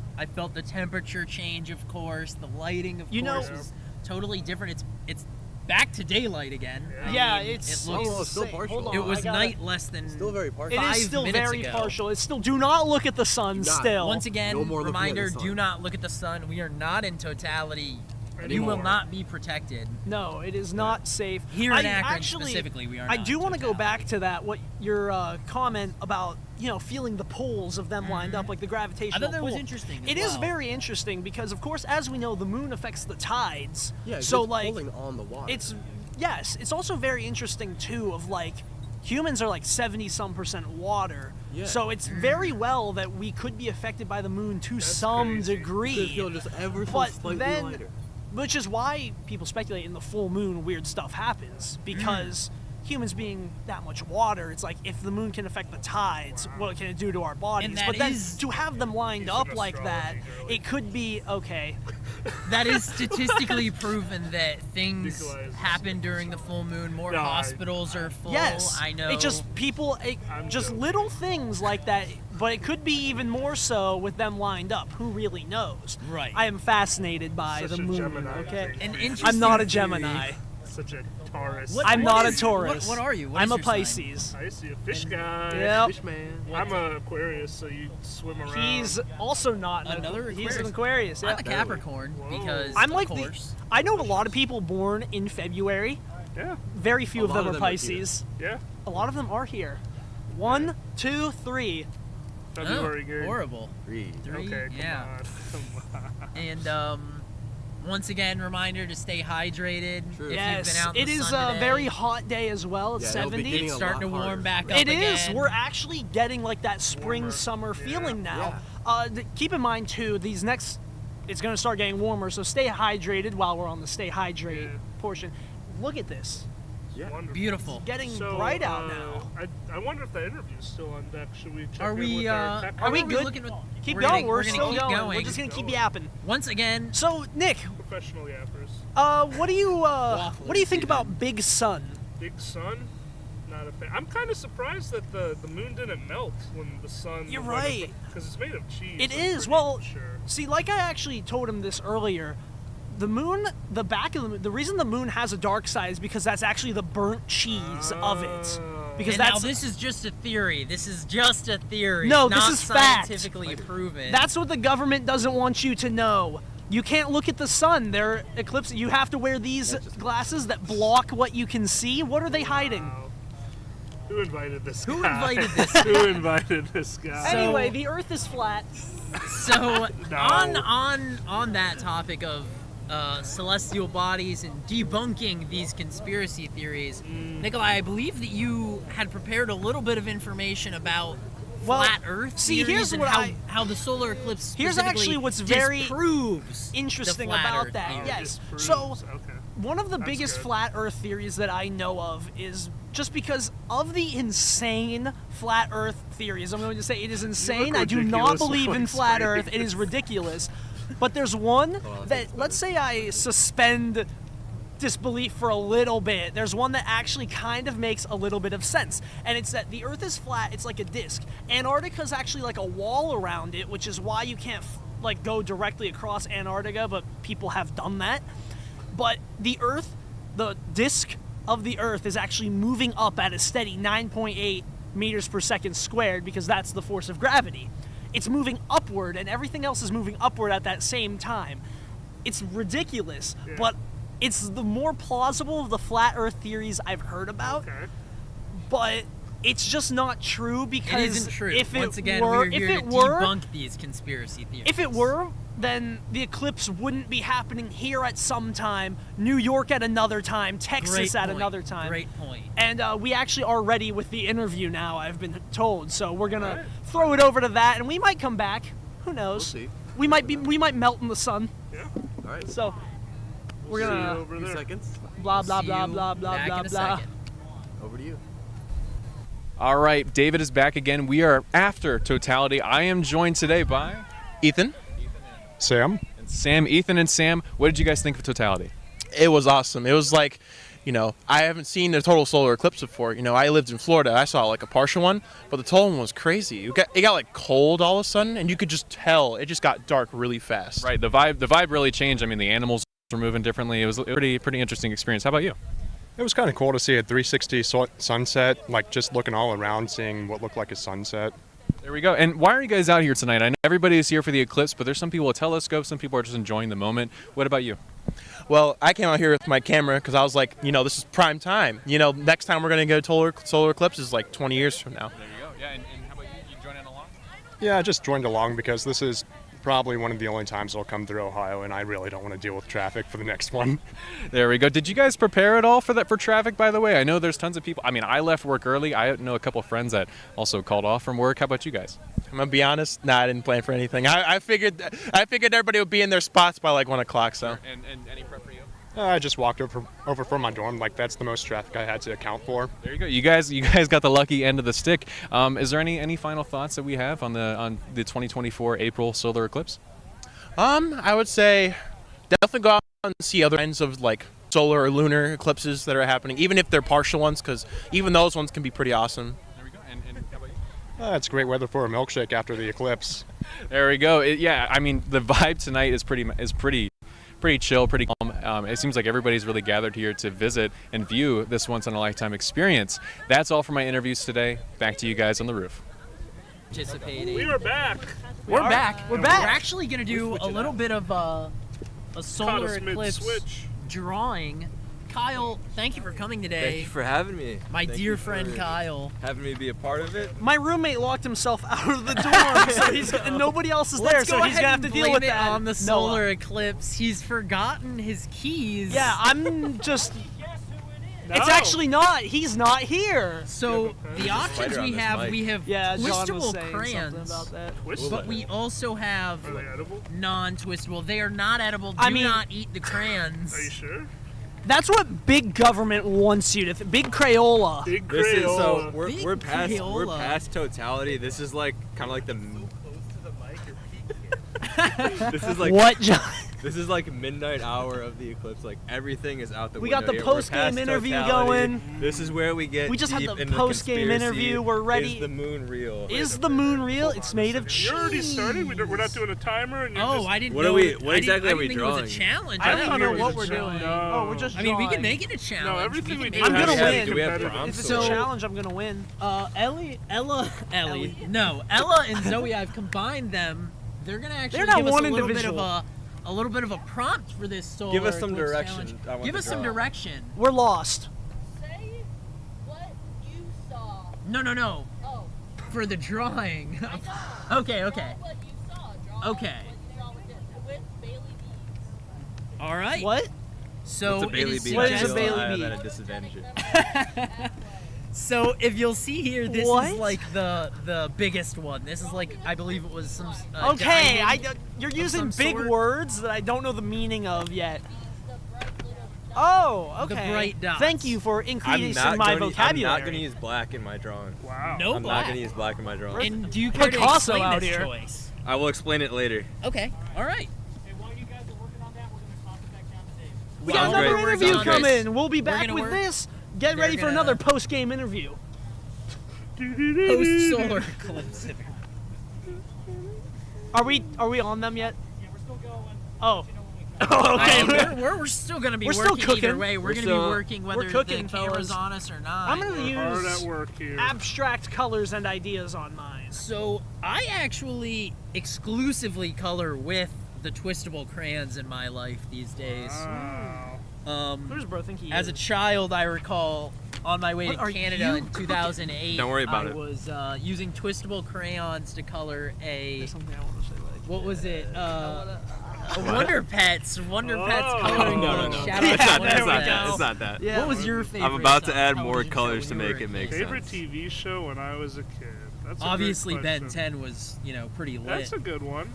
the temperature change, of course. The lighting, of course, was totally different. It's back to daylight again. Yeah, I mean, it's it looks, still partial. Hold on, it was I gotta- night less than Still very partial. It 5 is still minutes very ago. partial. It's still. Do not look at the sun. Do not. Still. Once again, No more looking at the reminder: sun. do not look at the sun. We are not in totality. You Anymore. will not be protected. No, it is not safe. Here in I Akron actually, specifically, we are I not do in want to go totality. back to that. What your comment about feeling the pulls of them lined up, like the gravitational. I thought that was pull. interesting as It is well. very interesting because, of course, as we know, the moon affects the tides. Yeah, so it's like pulling on the water. It's also very interesting too. Of like, humans are like 70-some% water. Yeah. So it's very well that we could be affected by the moon to some degree. Could feel just ever so But slightly then, lighter. which is why people speculate in the full moon weird stuff happens because humans being that much water, it's like if the moon can affect the tides, what can it do to our bodies? And that But then is- to have them lined up like that, it could be okay. That is statistically proven that things happen during the full moon. More No, hospitals are full. Yes, I know. It just just little things like that, but it could be even more so with them lined up. Who really knows? Right. I am fascinated by Such the a moon. Gemini Okay. thing. I'm not a Gemini. Such a Taurus. I'm not a Taurus. What are you? What I'm is a your sign? Pisces. I see a fish guy. Yep. Fish man. I'm a Aquarius, so you swim around. He's also not Another He's an Aquarius. Aquarius. Yeah. I'm a Capricorn because I'm like of course. I know a lot of people born in February. Yeah. Very few A of lot them of are them are Pisces. Yeah. A lot of them are here. 1, 2, 3. February good. Horrible. Three. Okay, yeah. Come on. And once again, reminder to stay hydrated. If you've Yes, been out in it the is sun a today. very hot day as well. It's Yeah, it'll be 70. getting It's a starting to lot warm harder. back up It again. is. We're actually getting like that spring summer feeling now. Keep in mind too, it's going to start getting warmer, so stay hydrated while we're on the stay hydrated portion. Look at this. Yeah. Wonderful. Beautiful. It's getting So, bright out now. I wonder if the interview's still on deck. Should we check Are in we? with our tech Are we guy? good? Looking at, Keep we're going. Gonna, We're gonna still keep going. We're just going to keep yapping. Once again. So, Nick, Professional yappers. what do you think about Big Sun? Big sun? Not a fan. I'm kind of surprised that the moon didn't melt when the sun. You're right. Because it's made of cheese. It I'm is. pretty Well, sure. see, like I actually told him this earlier, the moon, the back of the moon, the reason the moon has a dark side is because that's actually the burnt cheese of it. Because And that's now this is just a theory. This is just a theory. No, not this is fact. scientifically proven. That's what the government doesn't want you to know. You can't look at the sun. They're eclipsing. You have to wear these glasses that block what you can see. What are they hiding? Who invited this Who guy? invited this Who invited this guy? Anyway, the Earth is flat. So No. on that topic of celestial bodies and debunking these conspiracy theories, Nikolai, I believe that you had prepared a little bit of information about flat Earth see, theories here's and what how the solar eclipse Here's specifically actually what's very disproves interesting the flat about Earth that. theory. Yes. Disproves. So Okay. one of the That's biggest good. flat Earth theories that I know of is just because of the insane flat Earth theories. I'm going to say it is insane. I do not ridiculous believe in when flat saying Earth. It is ridiculous. But there's one that, let's say I suspend disbelief for a little bit. There's one that actually kind of makes a little bit of sense. And it's that the Earth is flat, it's like a disc. Antarctica's actually like a wall around it, which is why you can't like go directly across Antarctica, but people have done that. But the Earth, the disc of the Earth is actually moving up at a steady 9.8 meters per second squared because that's the force of gravity. It's moving upward and everything else is moving upward at that same time. It's ridiculous, but it's the more plausible of the flat Earth theories I've heard about. Okay. But it's just not true because It isn't true. if Once it again, were, we're here if to it were, debunk these conspiracy theories. if it were, then the eclipse wouldn't be happening here at some time, New York at another time, Texas Great at point. another time. Great point. And we actually are ready with the interview now, I've been told. So we're gonna throw it over to that, and we might come back. Who knows? We'll see. We might melt in the sun. Yeah. All right. So we're See you gonna over Few there. seconds. blah blah See blah you blah blah back blah in a blah. second. Over to you. All right, David is back again. We are after Totality. I am joined today by Ethan. Sam. and Sam. Ethan and Sam, what did you guys think of Totality? It was awesome. It was like, I haven't seen a total solar eclipse before. I lived in Florida. I saw like a partial one, but the total one was crazy. It got like cold all of a sudden, and you could just tell it just got dark really fast. Right, the vibe really changed. I mean, the animals were moving differently. It was a pretty interesting experience. How about you? It was kind of cool to see a 360 sunset, like just looking all around, seeing what looked like a sunset. There we go. And why are you guys out here tonight? I know everybody is here for the eclipse, but there's some people with telescopes, some people are just enjoying the moment. What about you? Well, I came out here with my camera because I was like, this is prime time. Next time we're going to go solar eclipse is like 20 years from now. There you go. Yeah, and how about you? You joining along? Yeah, I just joined along because this is probably one of the only times I'll come through Ohio, and I really don't want to deal with traffic for the next one. There we go. Did you guys prepare at all for traffic, by the way? I know there's tons of people. I mean, I left work early. I know a couple of friends that also called off from work. How about you guys? I'm going to be honest, I didn't plan for anything. I figured everybody would be in their spots by like 1 o'clock, so. And any prep for you? I just walked over from my dorm. Like, that's the most traffic I had to account for. There you go. You guys got the lucky end of the stick. Is there any final thoughts that we have on the 2024 April solar eclipse? I would say definitely go out and see other kinds of like solar or lunar eclipses that are happening, even if they're partial ones, because even those ones can be pretty awesome. There we go. And how about you? It's great weather for a milkshake after the eclipse. There we go. Yeah, I mean the vibe tonight is pretty chill, pretty calm. It seems like everybody's really gathered here to visit and view this once-in-a-lifetime experience. That's all for my interviews today. Back to you guys on the roof. Participating. We are back. We're back. We're back. We're actually going to do a little bit of a solar eclipse switch drawing. Kyle, thank you for coming today. Thank you for having me. My Thank dear you for friend Kyle. Having me be a part of it. My roommate locked himself out of the dorm, so and nobody else is there, so he's gonna have to deal with that. On the solar eclipse, he's forgotten his keys. Yeah, I'm just. It's actually not. He's not here. So the options we have, yeah, John was twistable saying crayons, something about that. but we also have non-twistable. They are not edible. Do I mean- not eat the crayons. Are you sure? That's what big government wants you to. Big Crayola. Big This is so Big we're past Crayola. totality. This is like kind of like the. This is like What, John? This is like midnight hour of the eclipse. Like everything is out the We window. got the here. We're post-game past interview totality. going. This is where we get. We just had deep the into post-game conspiracy. interview. We're ready. Is the moon real? Is the moon real? It's made of cheese. You're already started. We're not doing a timer. And you're Oh, just... I didn't What know. are we? I What didn't- exactly I are we didn't think drawing? It was a challenge. I don't know it was what a we're challenge. doing. No. Oh, we're just. I mean, we drawing. can make it a challenge. No, everything we do. I'm has gonna to be win. Do we have competitive. prompts? If it's So- a challenge, I'm gonna win. Ellie, no, Ella and Zoe. I've combined them. They're gonna actually They're not give us one a little individual. bit of a prompt for this solar. Give us some eclipse direction. challenge. I want Give to us some draw. direction. We're lost. Say what you saw. No. Oh. For the drawing. I know. Okay. Draw what you saw. Draw Okay. what you saw with Bailey beads. All right. What? So What's a Bailey it is bead? What is a suggested- Bailey I'm bead? at a disadvantage. So if you'll see here, this What? is like the biggest one. This is like I believe it was some. Okay, diamond you're of using some big sort. words that I don't know the meaning of yet. Oh, The okay. bright dots. Thank you for increasing my vocabulary. I'm not going to use black in my drawing. Wow. No I'm black. not going to use black in my drawing. And do you care to Picasso explain out this here. choice? I will explain it later. Okay. All right. We got Sounds another great. interview Sounds great. coming. We'll be We're back gonna with work- this. Get they're ready for gonna- another post-game interview. Post solar eclipse. Are we on them yet? Yeah, we're still going. Oh. Okay. We're still gonna be We're still working either cooking. way. We're We're gonna still- be working whether we're cooking, the camera's fellas. on us or not. I'm gonna Hard use at work here. abstract colors and ideas on mine. So I actually exclusively color with the twistable crayons in my life these days. Wow. Where's bro think he As is? a child, I recall on my way What to are Canada you in 2008. Don't worry about I it. was using twistable crayons to color a. There's something I want to say. Like, What was it? Wonder Pets. Wonder Pets Oh. coloring No. book. Shout Yeah, It's not, out to it's Wonder not that. Pets. It's not that. Yeah. What was your favorite? I'm about to add more television colors show to when you make were it a make kid? Favorite sense. TV show when I was a kid. That's a Obviously, great Ben question. 10 was, pretty lit. That's a good one.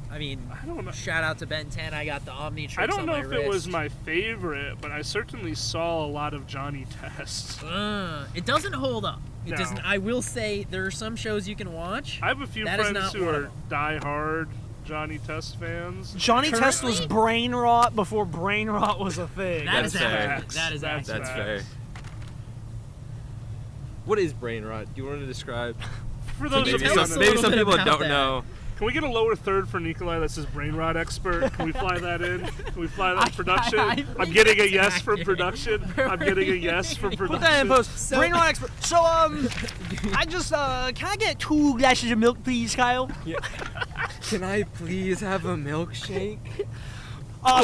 I mean, I don't know. shout out to Ben 10. I got the Omnitrix I don't on know my if wrist. it was my favorite, but I certainly saw a lot of Johnny Test. It doesn't hold up. It No. doesn't. I will say there are some shows you can watch. I have a few That is friends not who one of are them. die-hard Johnny Test fans. Johnny Test was Currently? brain rot before brain rot was a thing. That is That's fair. accurate. That is That's accurate. That's fair. What is brain rot? Do you want to describe? For those Maybe of tell us a some, little maybe some bit people about don't that. know. Can we get a lower third for Nikolai that says brain rot expert? Can we fly that in? Can we fly that in production? I I'm think getting a that's yes from accurate. production. I'm getting a yes from production. Put that in post. Brain rot expert. So I just can I get 2 glasses of milk, please, Kyle? Can I please have a milkshake?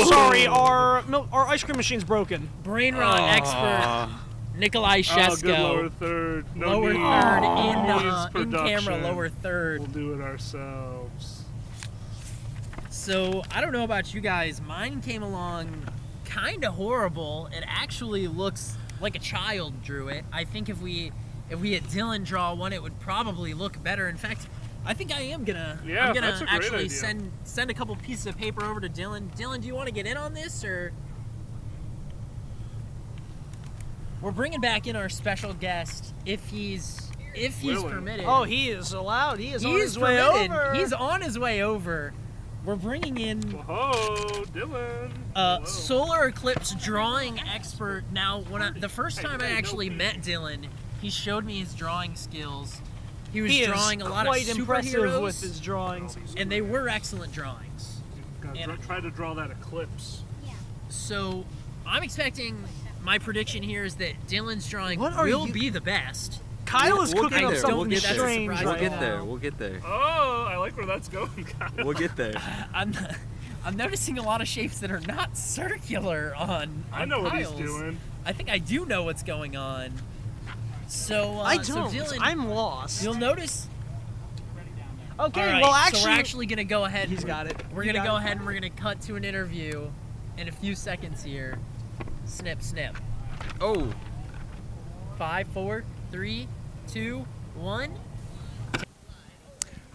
Sorry, our ice cream machine's broken. Brain rot expert Nikolai Oh, good lower Shesko. third. No Lower need. third Needs in camera. production. Lower third. We'll do it ourselves. So I don't know about you guys. Mine came along kind of horrible. It actually looks like a child drew it. I think if we had Dylan draw one, it would probably look better. In fact, I think I am gonna. Yeah, I'm gonna that's a great actually idea. send a couple pieces of paper over to Dylan. Dylan, do you want to get in on this or? we're bringing back in our special guest if he's permitted. Oh, he is allowed. He is on his way permitted. over. He's on his way over. We're bringing in Dylan. Solar Eclipse drawing expert. Now, the first time I actually met Dylan, he showed me his drawing skills. He was drawing a lot of quite impressive superheroes, with his drawings, and they were excellent drawings. Try to draw that eclipse. So, I'm expecting. My prediction here is that Dylan's drawing will be the best. Kyle is cooking up something strange right We'll get now. there. We'll get there. Oh, I like where that's going, Kyle. We'll get there. I'm noticing a lot of shapes that are not circular on I know Kyle's. what he's doing. I think I do know what's going on. So I don't. So Dylan, I'm lost. You'll notice. Okay, All right, well, so we're actually gonna go ahead. He's got it. We're You gonna got go it. ahead and we're gonna cut to an interview in a few seconds here. Snip, snip. Oh. 5, 4, 3, 2, 1.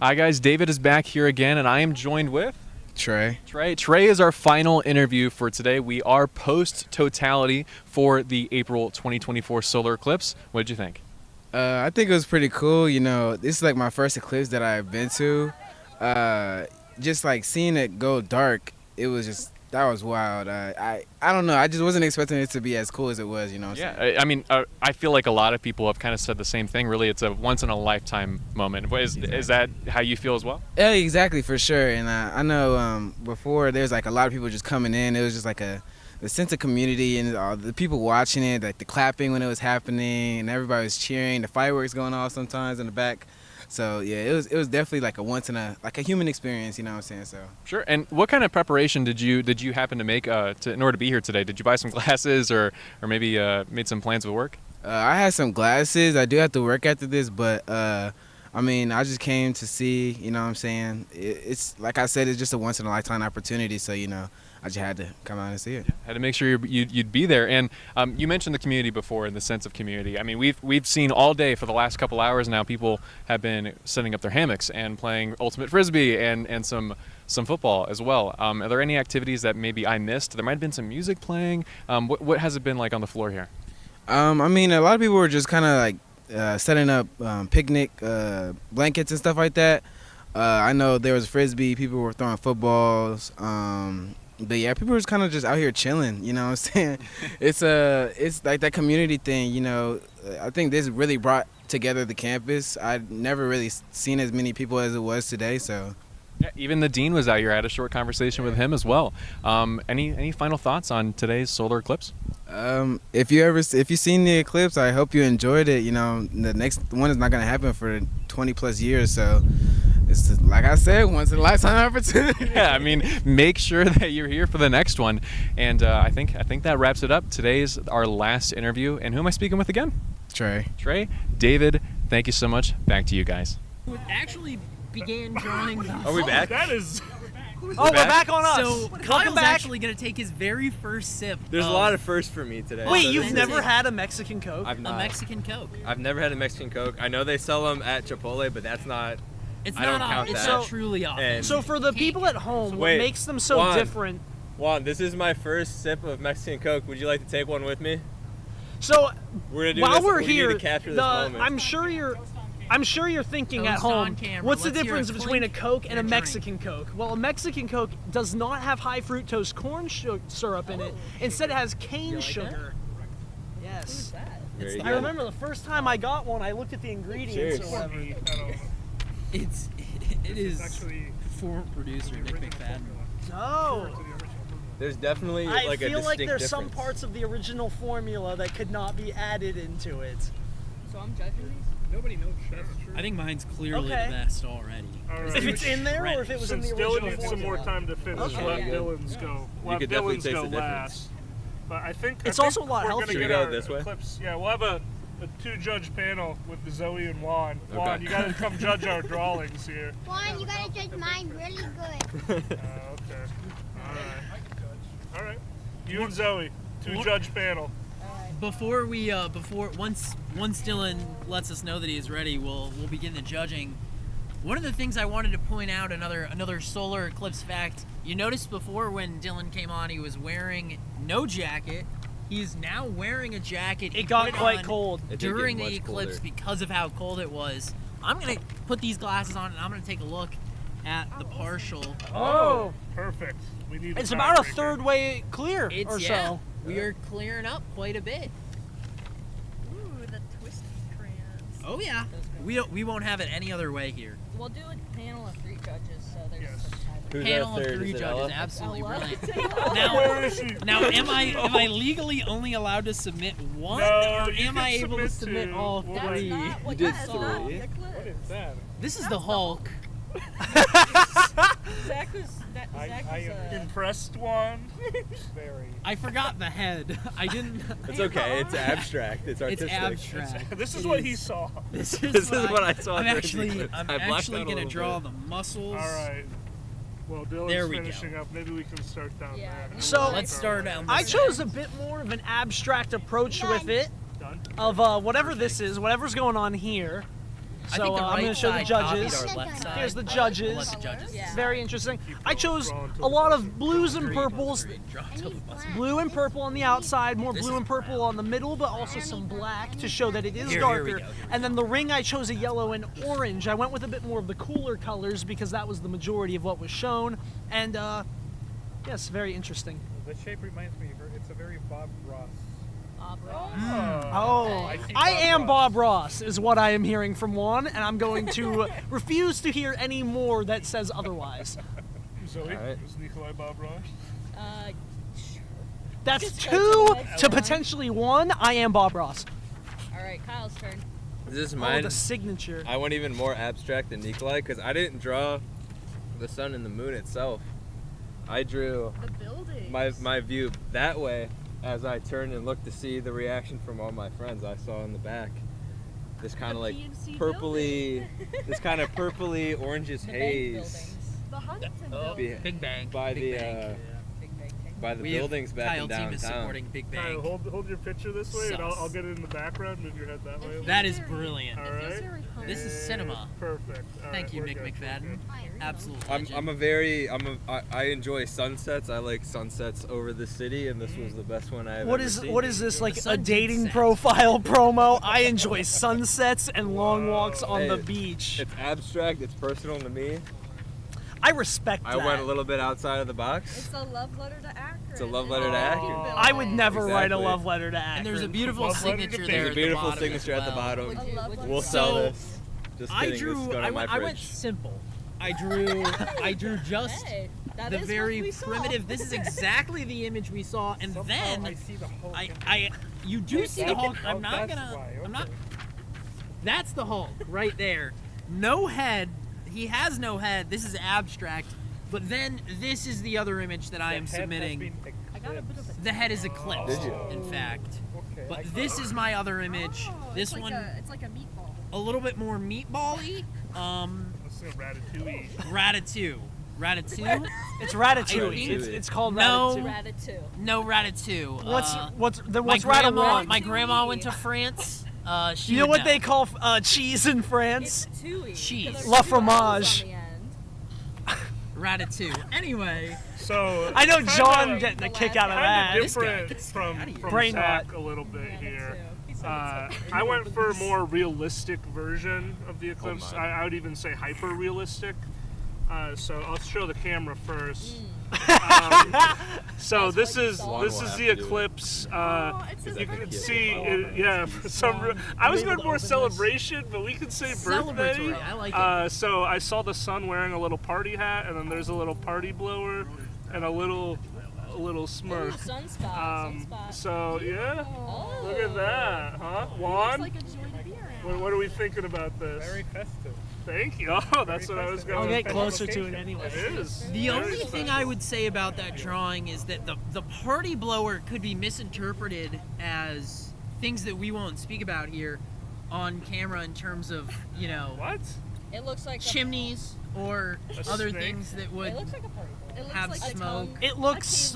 Hi guys, David is back here again, and I am joined with Trey. Trey is our final interview for today. We are post-totality for the April 2024 solar eclipse. What did you think? I think it was pretty cool. You know, this is like my first eclipse that I've been to. Just like seeing it go dark, that was wild. I don't know. I just wasn't expecting it to be as cool as it was. You know. I mean, I feel like a lot of people have kind of said the same thing. Really, it's a once-in-a-lifetime moment. Is that how you feel as well? Yeah, exactly, for sure. And I know before there's like a lot of people just coming in. It was just like the sense of community and the people watching it, like the clapping when it was happening, and everybody was cheering. The fireworks going off sometimes in the back. So yeah, it was definitely like a human experience, you know what I'm saying? So sure. And what kind of preparation did you happen to make in order to be here today? Did you buy some glasses or maybe made some plans with work? I had some glasses. I do have to work after this, but I mean, I just came to see, you know what I'm saying? It's like I said, it's just a once in a lifetime opportunity. So you know, I just had to come out and see it. Had to make sure you'd be there. And you mentioned the community before, and the sense of community. I mean, we've seen all day for the last couple hours now. People have been setting up their hammocks and playing ultimate frisbee and some football as well. Are there any activities that maybe I missed? There might have been some music playing. What has it been like on the floor here? I mean, a lot of people were just kind of like setting up picnic blankets and stuff like that. I know there was frisbee. People were throwing footballs. But yeah, people were kind of just out here chilling, you know what I'm saying? It's like that community thing, you know. I think this really brought together the campus. I'd never really seen as many people as it was today, so. Yeah, even the dean was out here. I had a short conversation with him as well. Any final thoughts on today's solar eclipse? If you've seen the eclipse, I hope you enjoyed it. You know, the next one is not going to happen for 20 plus years, so it's just, like I said, once in a lifetime opportunity. Yeah, I mean, make sure that you're here for the next one. And I think that wraps it up. Today's our last interview. And who am I speaking with again? Trey. David, thank you so much. Back to you guys. Actually began drawing. Are we back? That is. We're back on us. So Welcome Kyle's back. actually going to take his very first sip. There's a lot of firsts for me today. Wait, so you've this never is- had a Mexican Coke? I've not. A Mexican Coke. I've never had a Mexican Coke. I know they sell them at Chipotle, but that's not. I don't count It's that. not truly off. And- So for the people at home, what Wait, makes them so Juan. different? Juan, this is my first sip of Mexican Coke. Would you like to take one with me? So We're gonna do while this. we're we here, need to capture this moment. I'm sure you're thinking at Toast on home, camera. what's the Let's hear difference a between a clink Coke and a and a drink. Mexican Coke? Well, a Mexican Coke does not have high fructose corn syrup in it. Instead, it has cane sugar. Yes. Very I good. remember the first time I got one, I looked at the ingredients Cheers. or whatever. It is actually former producer Nick McFadden. No. There's definitely I like a feel like distinct there's difference. some parts of the original formula that could not be added into it. So I'm judging these? Nobody knows that's true. I think mine's clearly Okay. the best already. All right. If it's in there or if it was in Since the original Dylan needs some more formula. time to finish, Okay. let Yeah. Dylan's go. You Let could definitely Dylan's taste go the difference. last. But I think It's I also think a lot we're healthier. gonna Should we get go our this way? Eclipse. Yeah, we'll have a two-judge panel with the Zoe and Juan. Okay. Juan, you gotta come judge our drawings here. Juan, you gotta judge mine really good. Okay. All right. You and Zoe, two-judge panel. Before once Dylan lets us know that he is ready, we'll begin the judging. One of the things I wanted to point out, another solar eclipse fact. You noticed before when Dylan came on, he was wearing no jacket, He's now wearing a jacket. It got quite cold. It did during get the much eclipse colder. because of how cold it was. I'm gonna put these glasses on and I'm gonna take a look at the partial. Oh, perfect. We need. It's about a third way clear It's or yeah. so. We are clearing up quite a bit. Ooh, the twisty crayons. Oh yeah. We won't have it any other way here. We'll do a panel of 3 judges, so there's some time. Who's Panel that of third? 3 Is it judges, Ella? absolutely Ella. brilliant. Now, am I legally only allowed to submit one, No, or you am can I able to submit submit two. all Well, 3? You did 3. What is that? This is the Hulk. Zach was Impressed one. Very. I forgot the head. I didn't. It's okay. It's abstract. It's It's artistic. abstract. This is It what he saw. This This is what I saw I'm during the actually, eclipse. I'm I blacked actually out a gonna little draw bit. the muscles. All right. Well, Dylan's There we finishing go. up. Maybe we can start down there. So Let's start down I this chose a bit more of an abstract approach with it. Done. Of whatever this is, whatever's going on here. I So think the I'm right going to show the side copied judges. our left side. Here's the We'll judges. let the judges decide. Very interesting. I chose a lot of blues and purples. Blue and purple on the outside, more blue and purple on the middle, but also some black to show that it is Here we darker. go. And then the ring, I chose a yellow and orange. I went with a bit more of the cooler colors because that was the majority of what was shown. And yes, very interesting. The shape reminds me. It's a very Bob Ross. Oh, I am Bob Ross, is what I am hearing from Juan, and I'm going to refuse to hear any more that says otherwise. Zoe, All right. is Nikolai Bob Ross? Sure. That's Just 2 go to to potentially 1. I am Bob Ross. All right, Kyle's turn. Is this Oh, mine? the signature. I went even more abstract than Nikolai because I didn't draw the sun and the moon itself. I drew The building. my view that way as I turned and looked to see the reaction from all my friends. I saw in the back this kind of like PNC purpley, this kind of purpley orangish The bank haze buildings. The Huntington Oh, building. Big Bang. by Big the Bang. by the We have buildings back Kyle in team is downtown. supporting Big Bang. Kyle, hold your picture this way, and I'll Sus. get it in the background. Move your head that way. That is brilliant. All right. This is cinema. Perfect. All Thank right, you, we're Mick good, we're McFadden. good. Absolute I enjoy sunsets. I like sunsets over the city, and this was the best one I've What ever is seen. what is this, like The a sun dating set. profile promo? I enjoy sunsets and long walks on Hey, the beach. It's abstract. It's personal to me. I respect I that. went a little bit outside of the box. It's a love letter to Akron. It's a love letter to Akron. I would never write a Exactly. love letter to Akron. And there's a beautiful Love letter to signature Big there. There's a at beautiful the bottom signature as at the well. bottom. A love letter. We'll to sell So, this. Just I kidding. This is drew. going I on my went, I went fridge. simple. I drew just Hey, that the is what very we saw. primitive. This is exactly the image we saw, and Somehow then I see the Hulk. you do see the Hulk. Oh, I'm not that's gonna. why, I'm not. okay. That's the Hulk right there. No head. He has no head. This is abstract. But then this is the other image that I am submitting. I got a bit of a. The head is eclipsed, Did you? in fact. Okay, I But got this it. is my other image. Oh, This it's like one, it's like a meatball. a little bit more meatball-y. This is a Ratatouille. Ratatouille. Ratatouille? It's I Ratatouille. think- It's called No. Ratatouille. Ratatouille. No Ratatouille. What's my Ratatouille? grandma? My grandma went to France. She You know would what they call cheese in France? It's Tui. Cheese. La fromage. Ratatouille. Anyway, So I know kinda- John getting a kick out of that. Kinda This guy different gets from Brain Zach rot. a little bit here. I went for a more realistic version of the eclipse. my. I would even say hyper realistic. So I'll show the camera first. So this is Juan this will is have the to do it. eclipse. You can kid. see, yeah. For some, I was going more celebration, but we could say birthday. Celebratory, I like it. So I saw the sun wearing a little party hat, and then there's a little party blower, and a little smirk. Sunspot. Sunspot. So yeah, Oh. look at that, huh? Juan, Like a joint beer. what are we thinking about this? Very festive. Thank you. Oh, that's what I was going. I'll get for. closer to it anyway. It is. the Very only thing special. I would say about that drawing is that the party blower could be misinterpreted as things that we won't speak about here on camera in terms of, you know, What? It looks like chimneys or A other snake? things that would It looks like a party. It looks have like a smoke. tongue. It looks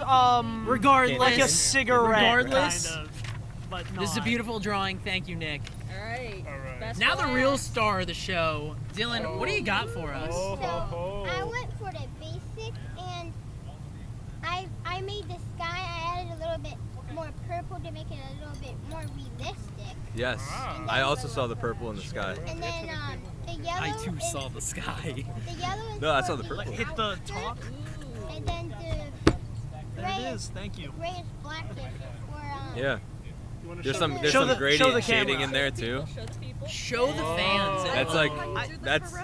Regardless, like a cigarette regardless, kind of, but this is a not. beautiful drawing. Thank you, Nick. All right. All right. Best Now the for real last. star of the show, Dylan. What do you got for us? Oh, So ho, ho. I went for the basic, and I made the sky. I added a little bit more purple to make it a little bit more realistic. Yes, I also saw the purple in the sky. And then the yellow. I too saw the sky. The yellow is No, I for saw the purple. Hit the top. And then the There it is. Thank you. grayish blackish for Yeah. There's some Show the gradient camera. shading in there too. Show the fans. That's like that's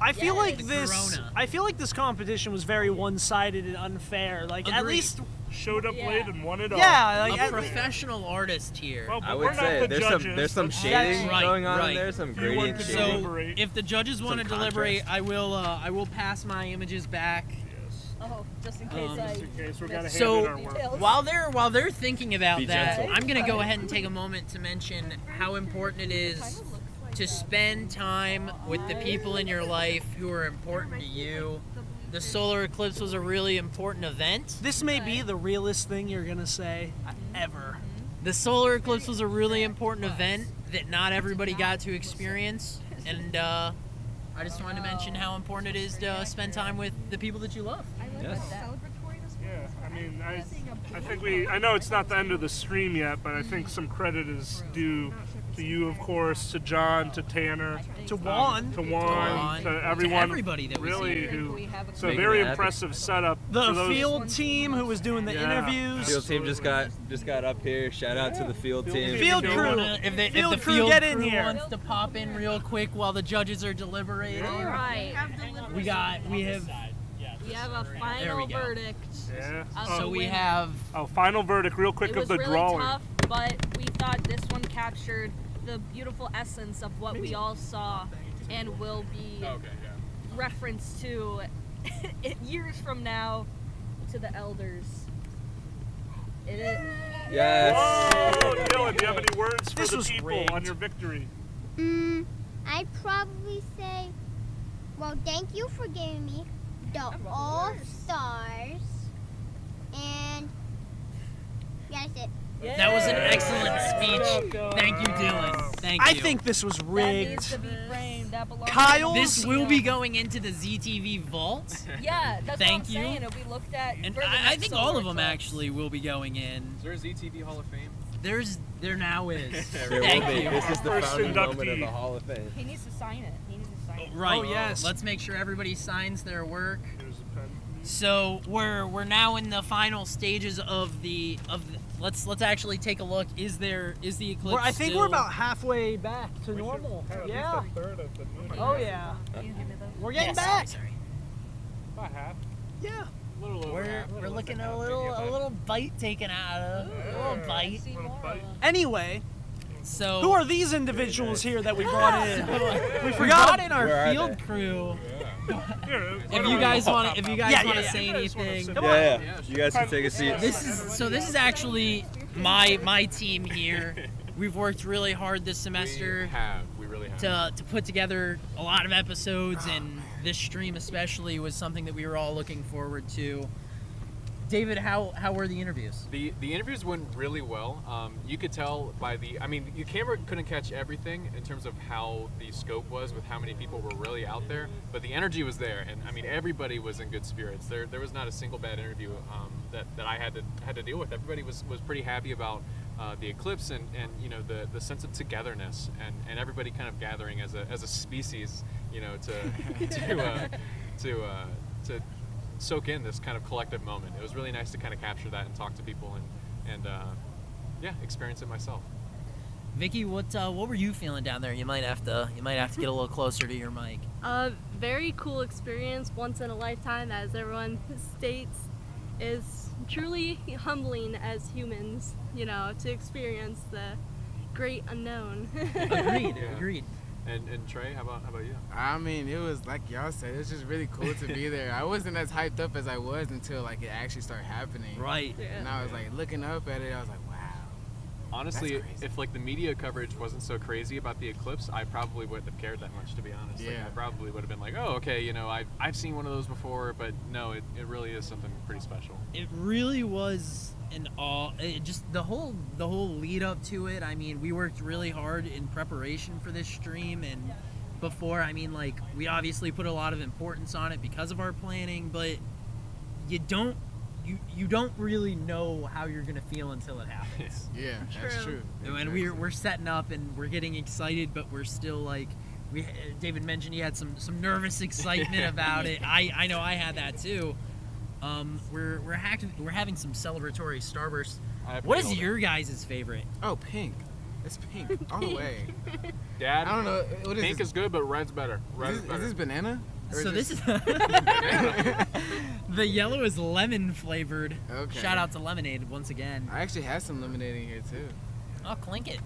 I feel like the this. Corona. I feel like this competition was very one-sided and unfair. Like at Agreed. least, Showed up late and won it all. yeah. Like A at, professional artist here. Well, but I we're would not say the there's judges. some shading Right, going on right. in there, some If you want gradient to shading. deliberate. If the judges want to Some deliberate, contrast. I will pass my images back. Oh, just in case I. Just in case we gotta hand So in our work. while they're thinking about Be that, gentle. I'm gonna go ahead and take a moment to mention how important it is to spend time with the people in your life who are important to you. The solar eclipse was a really important event. this may be the realest thing you're gonna say ever. The solar eclipse was a really important event that not everybody got to experience, and I just wanted to mention how important it is to spend time with the people that you love. Yes. Yeah, I mean, I think I know it's not the end of the stream yet, but I think some credit is due to you, of course, to John, to Tanner, To Juan. to everyone, to everybody that was really here. who. So Making very it happen. impressive setup. The for those- field team who was doing the Yeah. interviews. Field team just got up here. Shout out to the field team. Field If they crew. wanna- if the Field crew, field get in crew here. wants to pop in real quick while the judges are deliberating. All right. We have We have a There final we go. verdict. Yeah. of So the we winner. have Oh, final verdict, real quick It of was the really drawing. tough, but we thought this one captured the beautiful essence of what we all saw and will be referenced to years from now to the elders. It is. Yes. Whoa, Dylan, do you have any words for This the was people rigged. on your victory? I'd probably say, well, thank you for giving me the All Stars, and yeah, that's it. that was an excellent speech. Thank you, Dylan. Thank you. I think this was That needs rigged. to be framed. That belongs. Kyle's- this will be going into the ZTV vault. Yeah, that's Thank what I'm you. saying. It'll be looked at. And for the I next think solar all of them eclipse. actually will be going in. Is there a ZTV Hall of Fame? There now is. There Thank will be. you. This is the First founding moment of inductee. the Hall of Fame. He needs to sign it. He needs to sign it. Right. Oh, yes. Let's make sure everybody signs their work. Here's a pen. So we're now in the final stages of the let's actually take a look. Is the eclipse? I think still- we're about halfway back to We should normal. have at Yeah. least a third of the moon. Oh yeah. We're getting Yes, back. sorry. About half. Yeah. A little over We're half. we're less looking than at half, a maybe about- little bite taken out of a little bite. little bite. Anyway, So who are these individuals here that we brought in? We we forgot. brought in our Where are field they? crew. Here, If you guys want to Yeah. say anything, Come Yeah, you guys can take a seat. this is actually my team here. We've worked really hard this semester We really have. to put together a lot of episodes, and this stream especially was something that we were all looking forward to. David, how were the interviews? The interviews went really well. You could tell by your camera couldn't catch everything in terms of how the scope was with how many people were really out there, but the energy was there, and I mean everybody was in good spirits. There was not a single bad interview that I had to deal with. Everybody was pretty happy about the eclipse and you know the sense of togetherness and everybody kind of gathering as a species, you know, to soak in this kind of collective moment. It was really nice to kind of capture that and talk to people and experience it myself. Vicky, what were you feeling down there? You might have to get a little closer to your mic. Very cool experience, once in a lifetime, as everyone states, is truly humbling as humans, you know, to experience the great unknown. Agreed. And Trey, how about you? I mean, it was like y'all said, it was just really cool to be there. I wasn't as hyped up as I was until like it actually started happening. Right. And I was like looking up at it, I was like, wow. Honestly, That's crazy. if like the media coverage wasn't so crazy about the eclipse, I probably wouldn't have cared that much, to be honest. Like, Yeah. I probably would have been like, oh, okay, you know, I've seen one of those before, but no, it really is something pretty special. It really was just the whole lead up to it. I mean, we worked really hard in preparation for this stream, and before, I mean, like, we obviously put a lot of importance on it because of our planning, but you don't you don't really know how you're gonna feel until it happens. Yeah, that's true. And we're setting up and we're getting excited, but we're still like, David mentioned he had some nervous excitement about it. I know I had that too. We're having some celebratory starbursts. What is your guys' favorite? Oh, pink. It's pink all the way. Dad, I don't know. What is pink this? is good, but red's better. Red's Is better. this banana? Or So this is the yellow is lemon flavored. Okay. Shout out to lemonade once again. I actually had some lemonade in here too. Oh, clink it.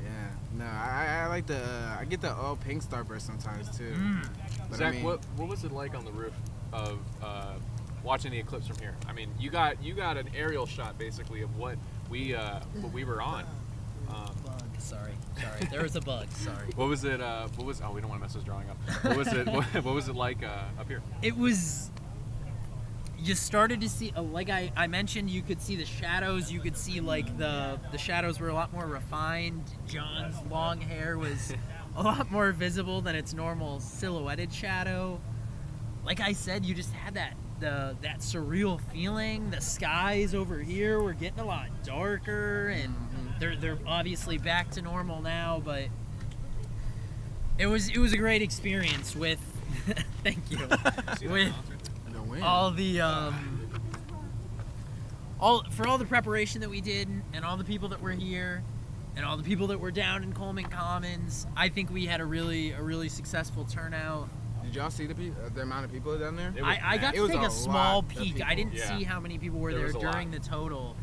Yeah. No, I like the I get the all pink starburst sometimes too. But Zach, I mean, what was it like on the roof of watching the eclipse from here? I mean, you got an aerial shot basically of what we were on. Bug. Sorry. There was a bug. Sorry. What was it? Oh, we don't want to mess this drawing up. What was it? What was it like up here? It was. You started to see, like I mentioned, you could see the shadows. You could see like the shadows were a lot more refined. John's long hair was a lot more visible than its normal silhouetted shadow. Like I said, you just had that surreal feeling. The skies over here were getting a lot darker, and they're obviously back to normal now. But it was a great experience with. Thank you. With all the all the preparation that we did, and all the people that were here, and all the people that were down in Coleman Commons. I think we had a really successful turnout. did y'all see the amount of people down there? I got to take a small peek. I didn't Yeah. see how many people were there during the total,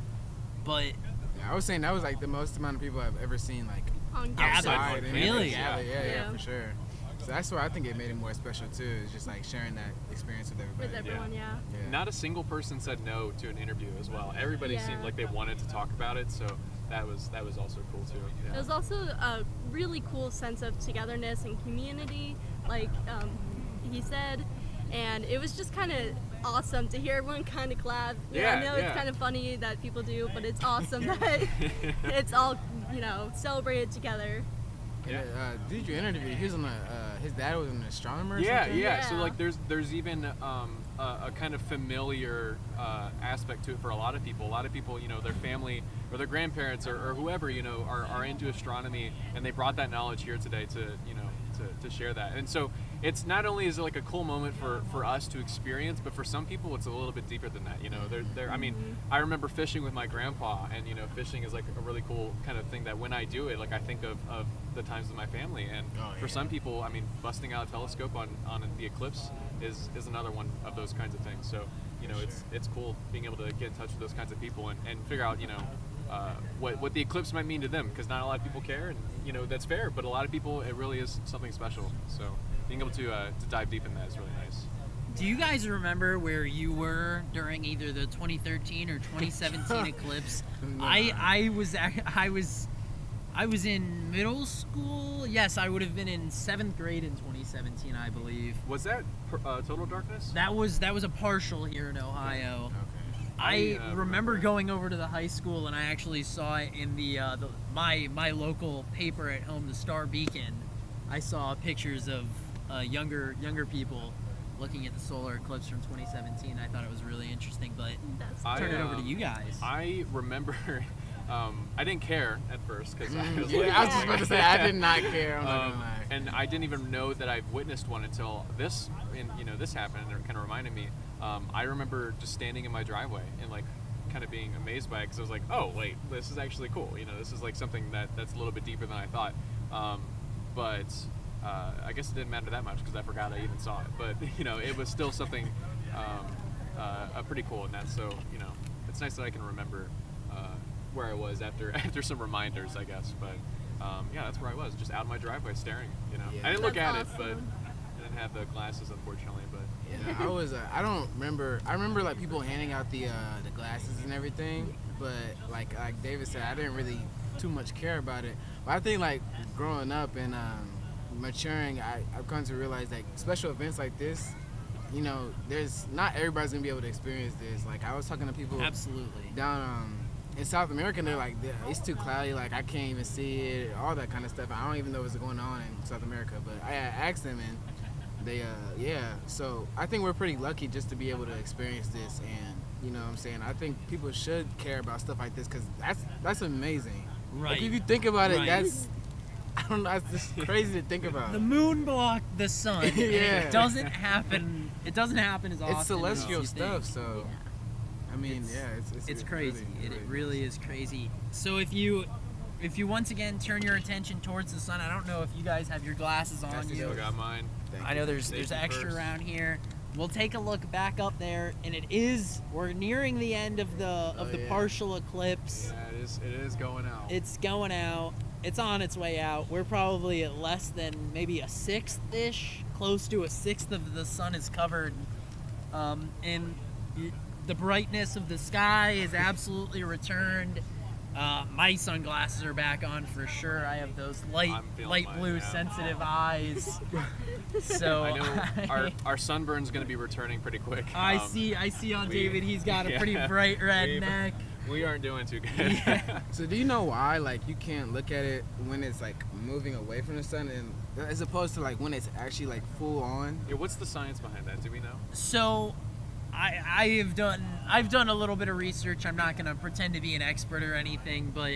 but Yeah, I was saying that was like the most amount of people I've ever seen like On outside. gathered. Really? Yeah, for sure. So that's why I think it made it more special too. Is just like sharing that experience with everybody. With everyone, yeah. Not a single person said no to an interview as well. Everybody Yeah. seemed like they wanted to talk about it, so that was also cool too. It was also a really cool sense of togetherness and community, like he said, and it was just kind of awesome to hear everyone kind of clap. I know it's kind of funny that people do, but it's awesome that it's all, celebrated together. Yeah. Did you interview? He was on his dad was an astronomer. Or Yeah, something? yeah. So like, there's even a kind of familiar aspect to it for a lot of people. A lot of people, their family or their grandparents or whoever, are into astronomy, and they brought that knowledge here today to share that. And so it's not only is it like a cool moment for us to experience, but for some people it's a little bit deeper than that. I mean, I remember fishing with my grandpa, and fishing is like a really cool kind of thing that when I do it, like I think of the times with my family. And for some people, I mean, busting out a telescope on the eclipse is another one of those kinds of things. So it's cool being able to get in touch with those kinds of people and figure out what the eclipse might mean to them, because not a lot of people care, and that's fair, but a lot of people, it really is something special. So being able to dive deep in that is really nice. do you guys remember where you were during either the 2013 or 2017 eclipse? No. I was in middle school. Yes, I would have been in 7th grade in 2017, I believe. Was that total darkness? That was a partial here in Ohio. I remember going over to the high school, and I actually saw it in my local paper at home, the Star Beacon. I saw pictures of younger people looking at the solar eclipse from 2017. I thought it was really interesting, but turn it over to you guys. I remember. I didn't care at first because I was Yeah, like, I was just about to say, I did not care. I'm not gonna lie. And I didn't even know that I've witnessed one until this happened, and it kind of reminded me. I remember just standing in my driveway and like kind of being amazed by it, because I was like, oh wait, this is actually cool. This is like something that's a little bit deeper than I thought. But I guess it didn't matter that much because I forgot I even saw it. But it was still something pretty cool, and that's so it's nice that I can remember where I was after some reminders, I guess. But yeah, that's where I was, just out in my driveway staring. Yeah. I didn't look at That's it, but awesome. I didn't have the glasses, unfortunately. But Yeah, I was. I don't remember. I remember like people handing out the glasses and everything, but like David said, I didn't really too much care about it. But I think like growing up and maturing, I've come to realize like special events like this, there's not everybody's gonna be able to experience this. Like I was talking to people Absolutely. down in South America, and they're like, it's too cloudy, like I can't even see it, all that kind of stuff. I don't even know what's going on in South America, but I asked them, and So I think we're pretty lucky just to be able to experience this, and you know what I'm saying, I think people should care about stuff like this because that's amazing. Right. Like, if you think about it, Right. that's, I don't know, it's just crazy to think about. The moon blocked the sun. And Yeah. it doesn't happen. It doesn't happen as often. It's celestial as you stuff, think. so I mean, It's crazy. It really is crazy. So if you once again turn your attention towards the sun, I don't know if you guys have your glasses on you. Still got mine. I know there's Safety extra first. around here. We'll take a look back up there, and we're nearing the end of the partial eclipse. Yeah, it is going out. It's going out. It's on its way out. We're probably at less than maybe a sixth-ish, close to a sixth of the sun is covered, and the brightness of the sky is absolutely returned. My sunglasses are back on for sure. I have those light blue sensitive eyes. So I know our sunburn's going to be returning pretty quick. I see on David he's got a pretty bright red neck. We aren't doing too good. Yeah. So do you know why like you can't look at it when it's like moving away from the sun, and as opposed to like when it's actually like full on? Yeah, what's the science behind that? Do we know? So I've done a little bit of research. I'm not going to pretend to be an expert or anything, but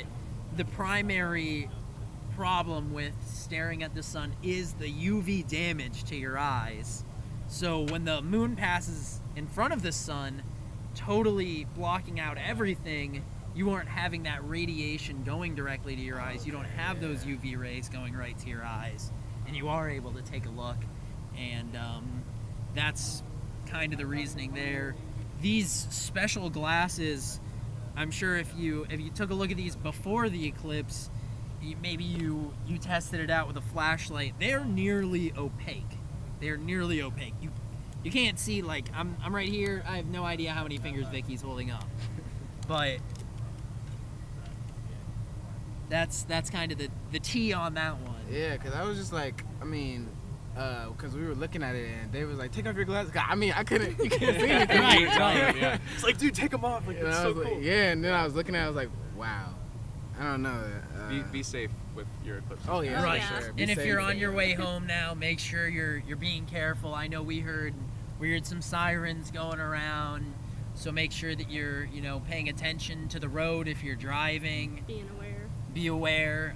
the primary problem with staring at the sun is the UV damage to your eyes. So when the moon passes in front of the sun, totally blocking out everything, you aren't having that radiation going directly to your eyes. You don't have those UV rays going right to your eyes, and you are able to take a look, and that's kind of the reasoning there. These special glasses, I'm sure if you took a look at these before the eclipse, maybe you tested it out with a flashlight, they're nearly opaque. They're nearly opaque. You can't see, like, I'm right here. I have no idea how many fingers Vicky's holding up, but that's kind of the tea on that one. Yeah, because I was just like, I mean, because we were looking at it and Dave was like, take off your glasses. I mean, you couldn't see anything. Right. Yeah. It's like, dude, take them off. Like, And it's I so was cool. like, yeah, and then I was looking at it, I was like, wow. I don't know. Be safe with your eclipse. Oh, yeah. Right. For sure. Be And if safe. you're on your way home now, make sure you're being careful. I know we heard some sirens going around, so make sure that you're paying attention to the road if you're driving. Being aware. Be aware.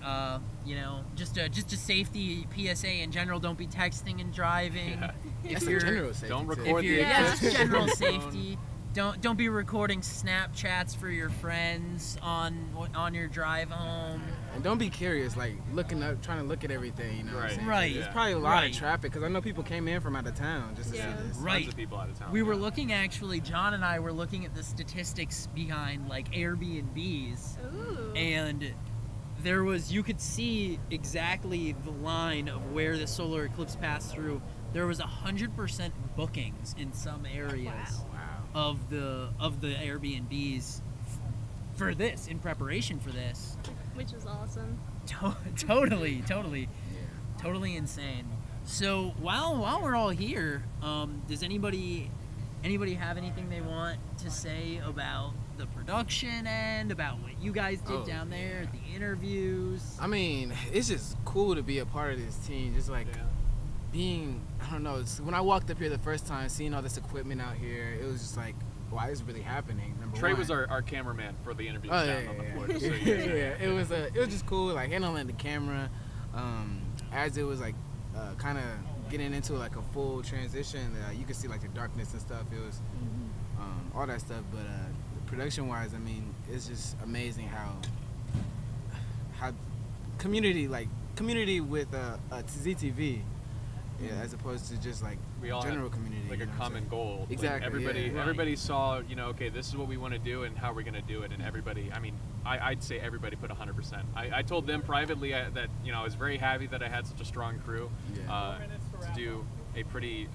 Just a safety PSA in general. Don't be texting and driving. Yeah. If That's you're a general safety Don't tip. record the yeah, eclipse. just general safety. Don't be recording Snapchats for your friends on your drive home. And don't be curious, like looking up, trying to look at everything. You know what I'm saying? Right. There's probably a lot Right. of traffic because I know people came in from out of town just to see this. Right. Tons of people out of town. We were looking, actually, John and I were looking at the statistics behind like Airbnbs, Ooh. and you could see exactly the line of where the solar eclipse passed through. There was 100% bookings in some areas of the Airbnbs for this, in preparation for this. Which is awesome. Totally insane. So while we're all here, does anybody have anything they want to say about the production end, about what you guys did down there, the interviews? I mean, it's just cool to be a part of this team. Just like being, I don't know, when I walked up here the first time, seeing all this equipment out here, it was just like, wow, this is really happening. Trey one. was our cameraman for the interviews Oh, down yeah, on the yeah, floor. yeah. Just so you guys know. Yeah, it was just cool, like handling the camera, as it was like kind of getting into like a full transition. You could see like the darkness and stuff. It was all that stuff, but production wise, I mean, it's just amazing how community with ZTV. Yeah, as opposed to just like We all general have community. like you a know what I'm common saying? goal. Like, Exactly. everybody saw, okay, this is what we want to do and how we're going to do it. And everybody, I mean, I'd say everybody put 100%. I told them privately that, I was very happy that I had such a strong crew to do a pretty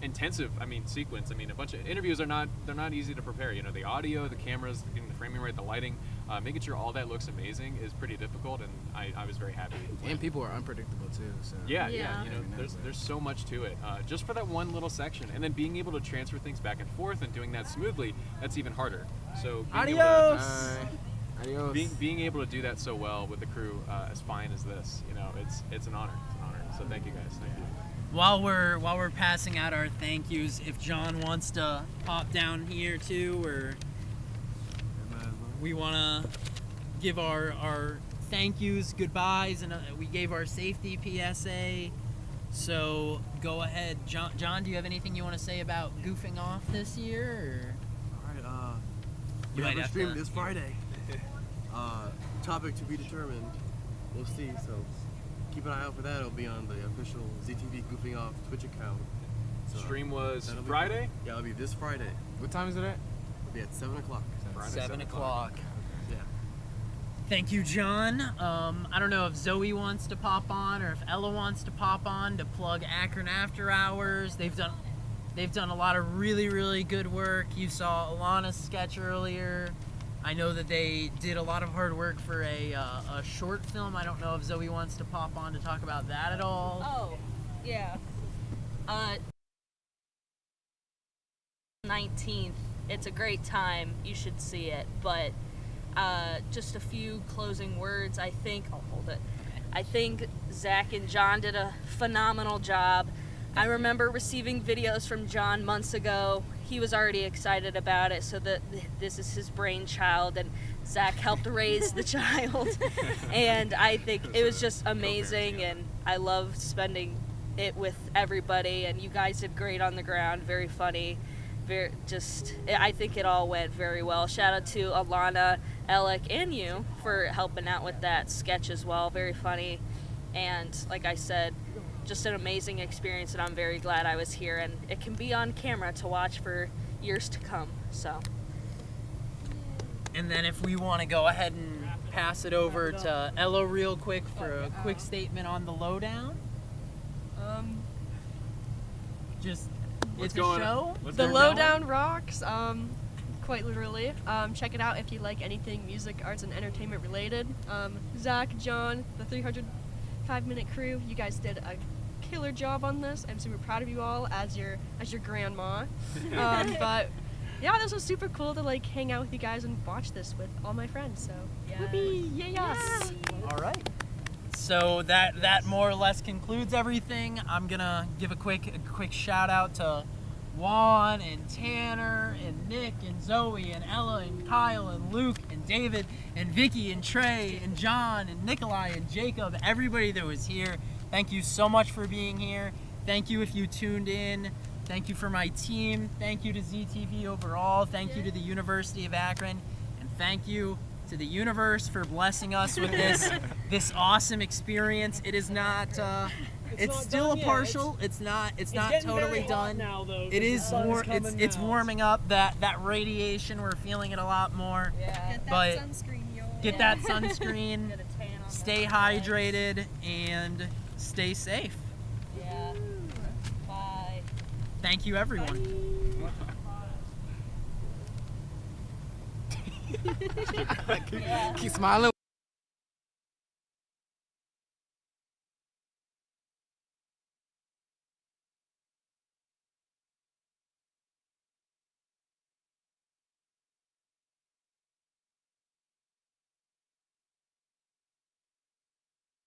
intensive, sequence. A bunch of interviews they're not easy to prepare. The audio, the cameras, getting the framing right, the lighting, making sure all that looks amazing is pretty difficult, and I was very happy. And people are unpredictable too. So Yeah. There's so much to it. Just for that one little section, and then being able to transfer things back and forth and doing that smoothly, that's even harder. So Adios. Adios. Being able to do that so well with the crew as fine as this, it's an honor. So thank you guys. Thank you. while we're passing out our thank yous, if John wants to pop down here too, or we want to give our thank yous, goodbyes, and we gave our safety PSA. So go ahead, John. Do you have anything you want to say about goofing off this year? Or? All right. You We have might a have stream to- this Friday. Topic to be determined. We'll see. So keep an eye out for that. It'll be on the official ZTV Goofing Off Twitch account. So Stream was that'll be Friday? cool. Yeah, it'll be this Friday. What time is it at? It'll be at 7 o'clock. Friday, 7 o'clock. Yeah. Thank you, John. I don't know if Zoe wants to pop on or if Ella wants to pop on to plug Akron After Hours. They've done a lot of really good work. You saw Alana's sketch earlier. I know that they did a lot of hard work for a short film. I don't know if Zoe wants to pop on to talk about that at all. Oh, yeah. 19th. It's a great time. You should see it. But just a few closing words. I think I'll hold it. I think Zach and John did a phenomenal job. I remember receiving videos from John months ago. He was already excited about it, so that this is his brainchild, and Zach helped raise the child. And I think it was just amazing, and I loved spending it with everybody. And you guys did great on the ground, very funny. I think it all went very well. Shout out to Alana, Alec, and you for helping out with that sketch as well. Very funny, and like I said, just an amazing experience, and I'm very glad I was here, and it can be on camera to watch for years to come. So, And then if we want to go ahead and pass it over to Ella real quick for a quick statement on the lowdown. It's a show. The Lowdown rocks, quite literally. Check it out if you like anything music, arts, and entertainment related. Zach, John, the 305-minute crew, you guys did a killer job on this. I'm super proud of you all as your grandma. But yeah, this was super cool to like hang out with you guys and watch this with all my friends. So whoopee, yes. All right. So that more or less concludes everything. I'm gonna give a quick shout out to Juan and Tanner and Nick and Zoe and Ella and Kyle and Luke and David and Vicky and Trey and John and Nikolai and Jacob, everybody that was here. Thank you so much for being here. Thank you if you tuned in. Thank you for my team. Thank you to ZTV overall. Thank you to the University of Akron. And thank you to the universe for blessing us with this awesome experience. It is not it's not still done a yet. partial. It's not getting totally very hot done. now, though, 'cause It the is sun's more coming it's now. warming up. That radiation, we're feeling it a lot more. Yeah. But sunscreen, yo. get that sunscreen. Get a tan on Stay hydrated and stay safe. Yeah. Bye. Thank you, everyone. Keep smiling.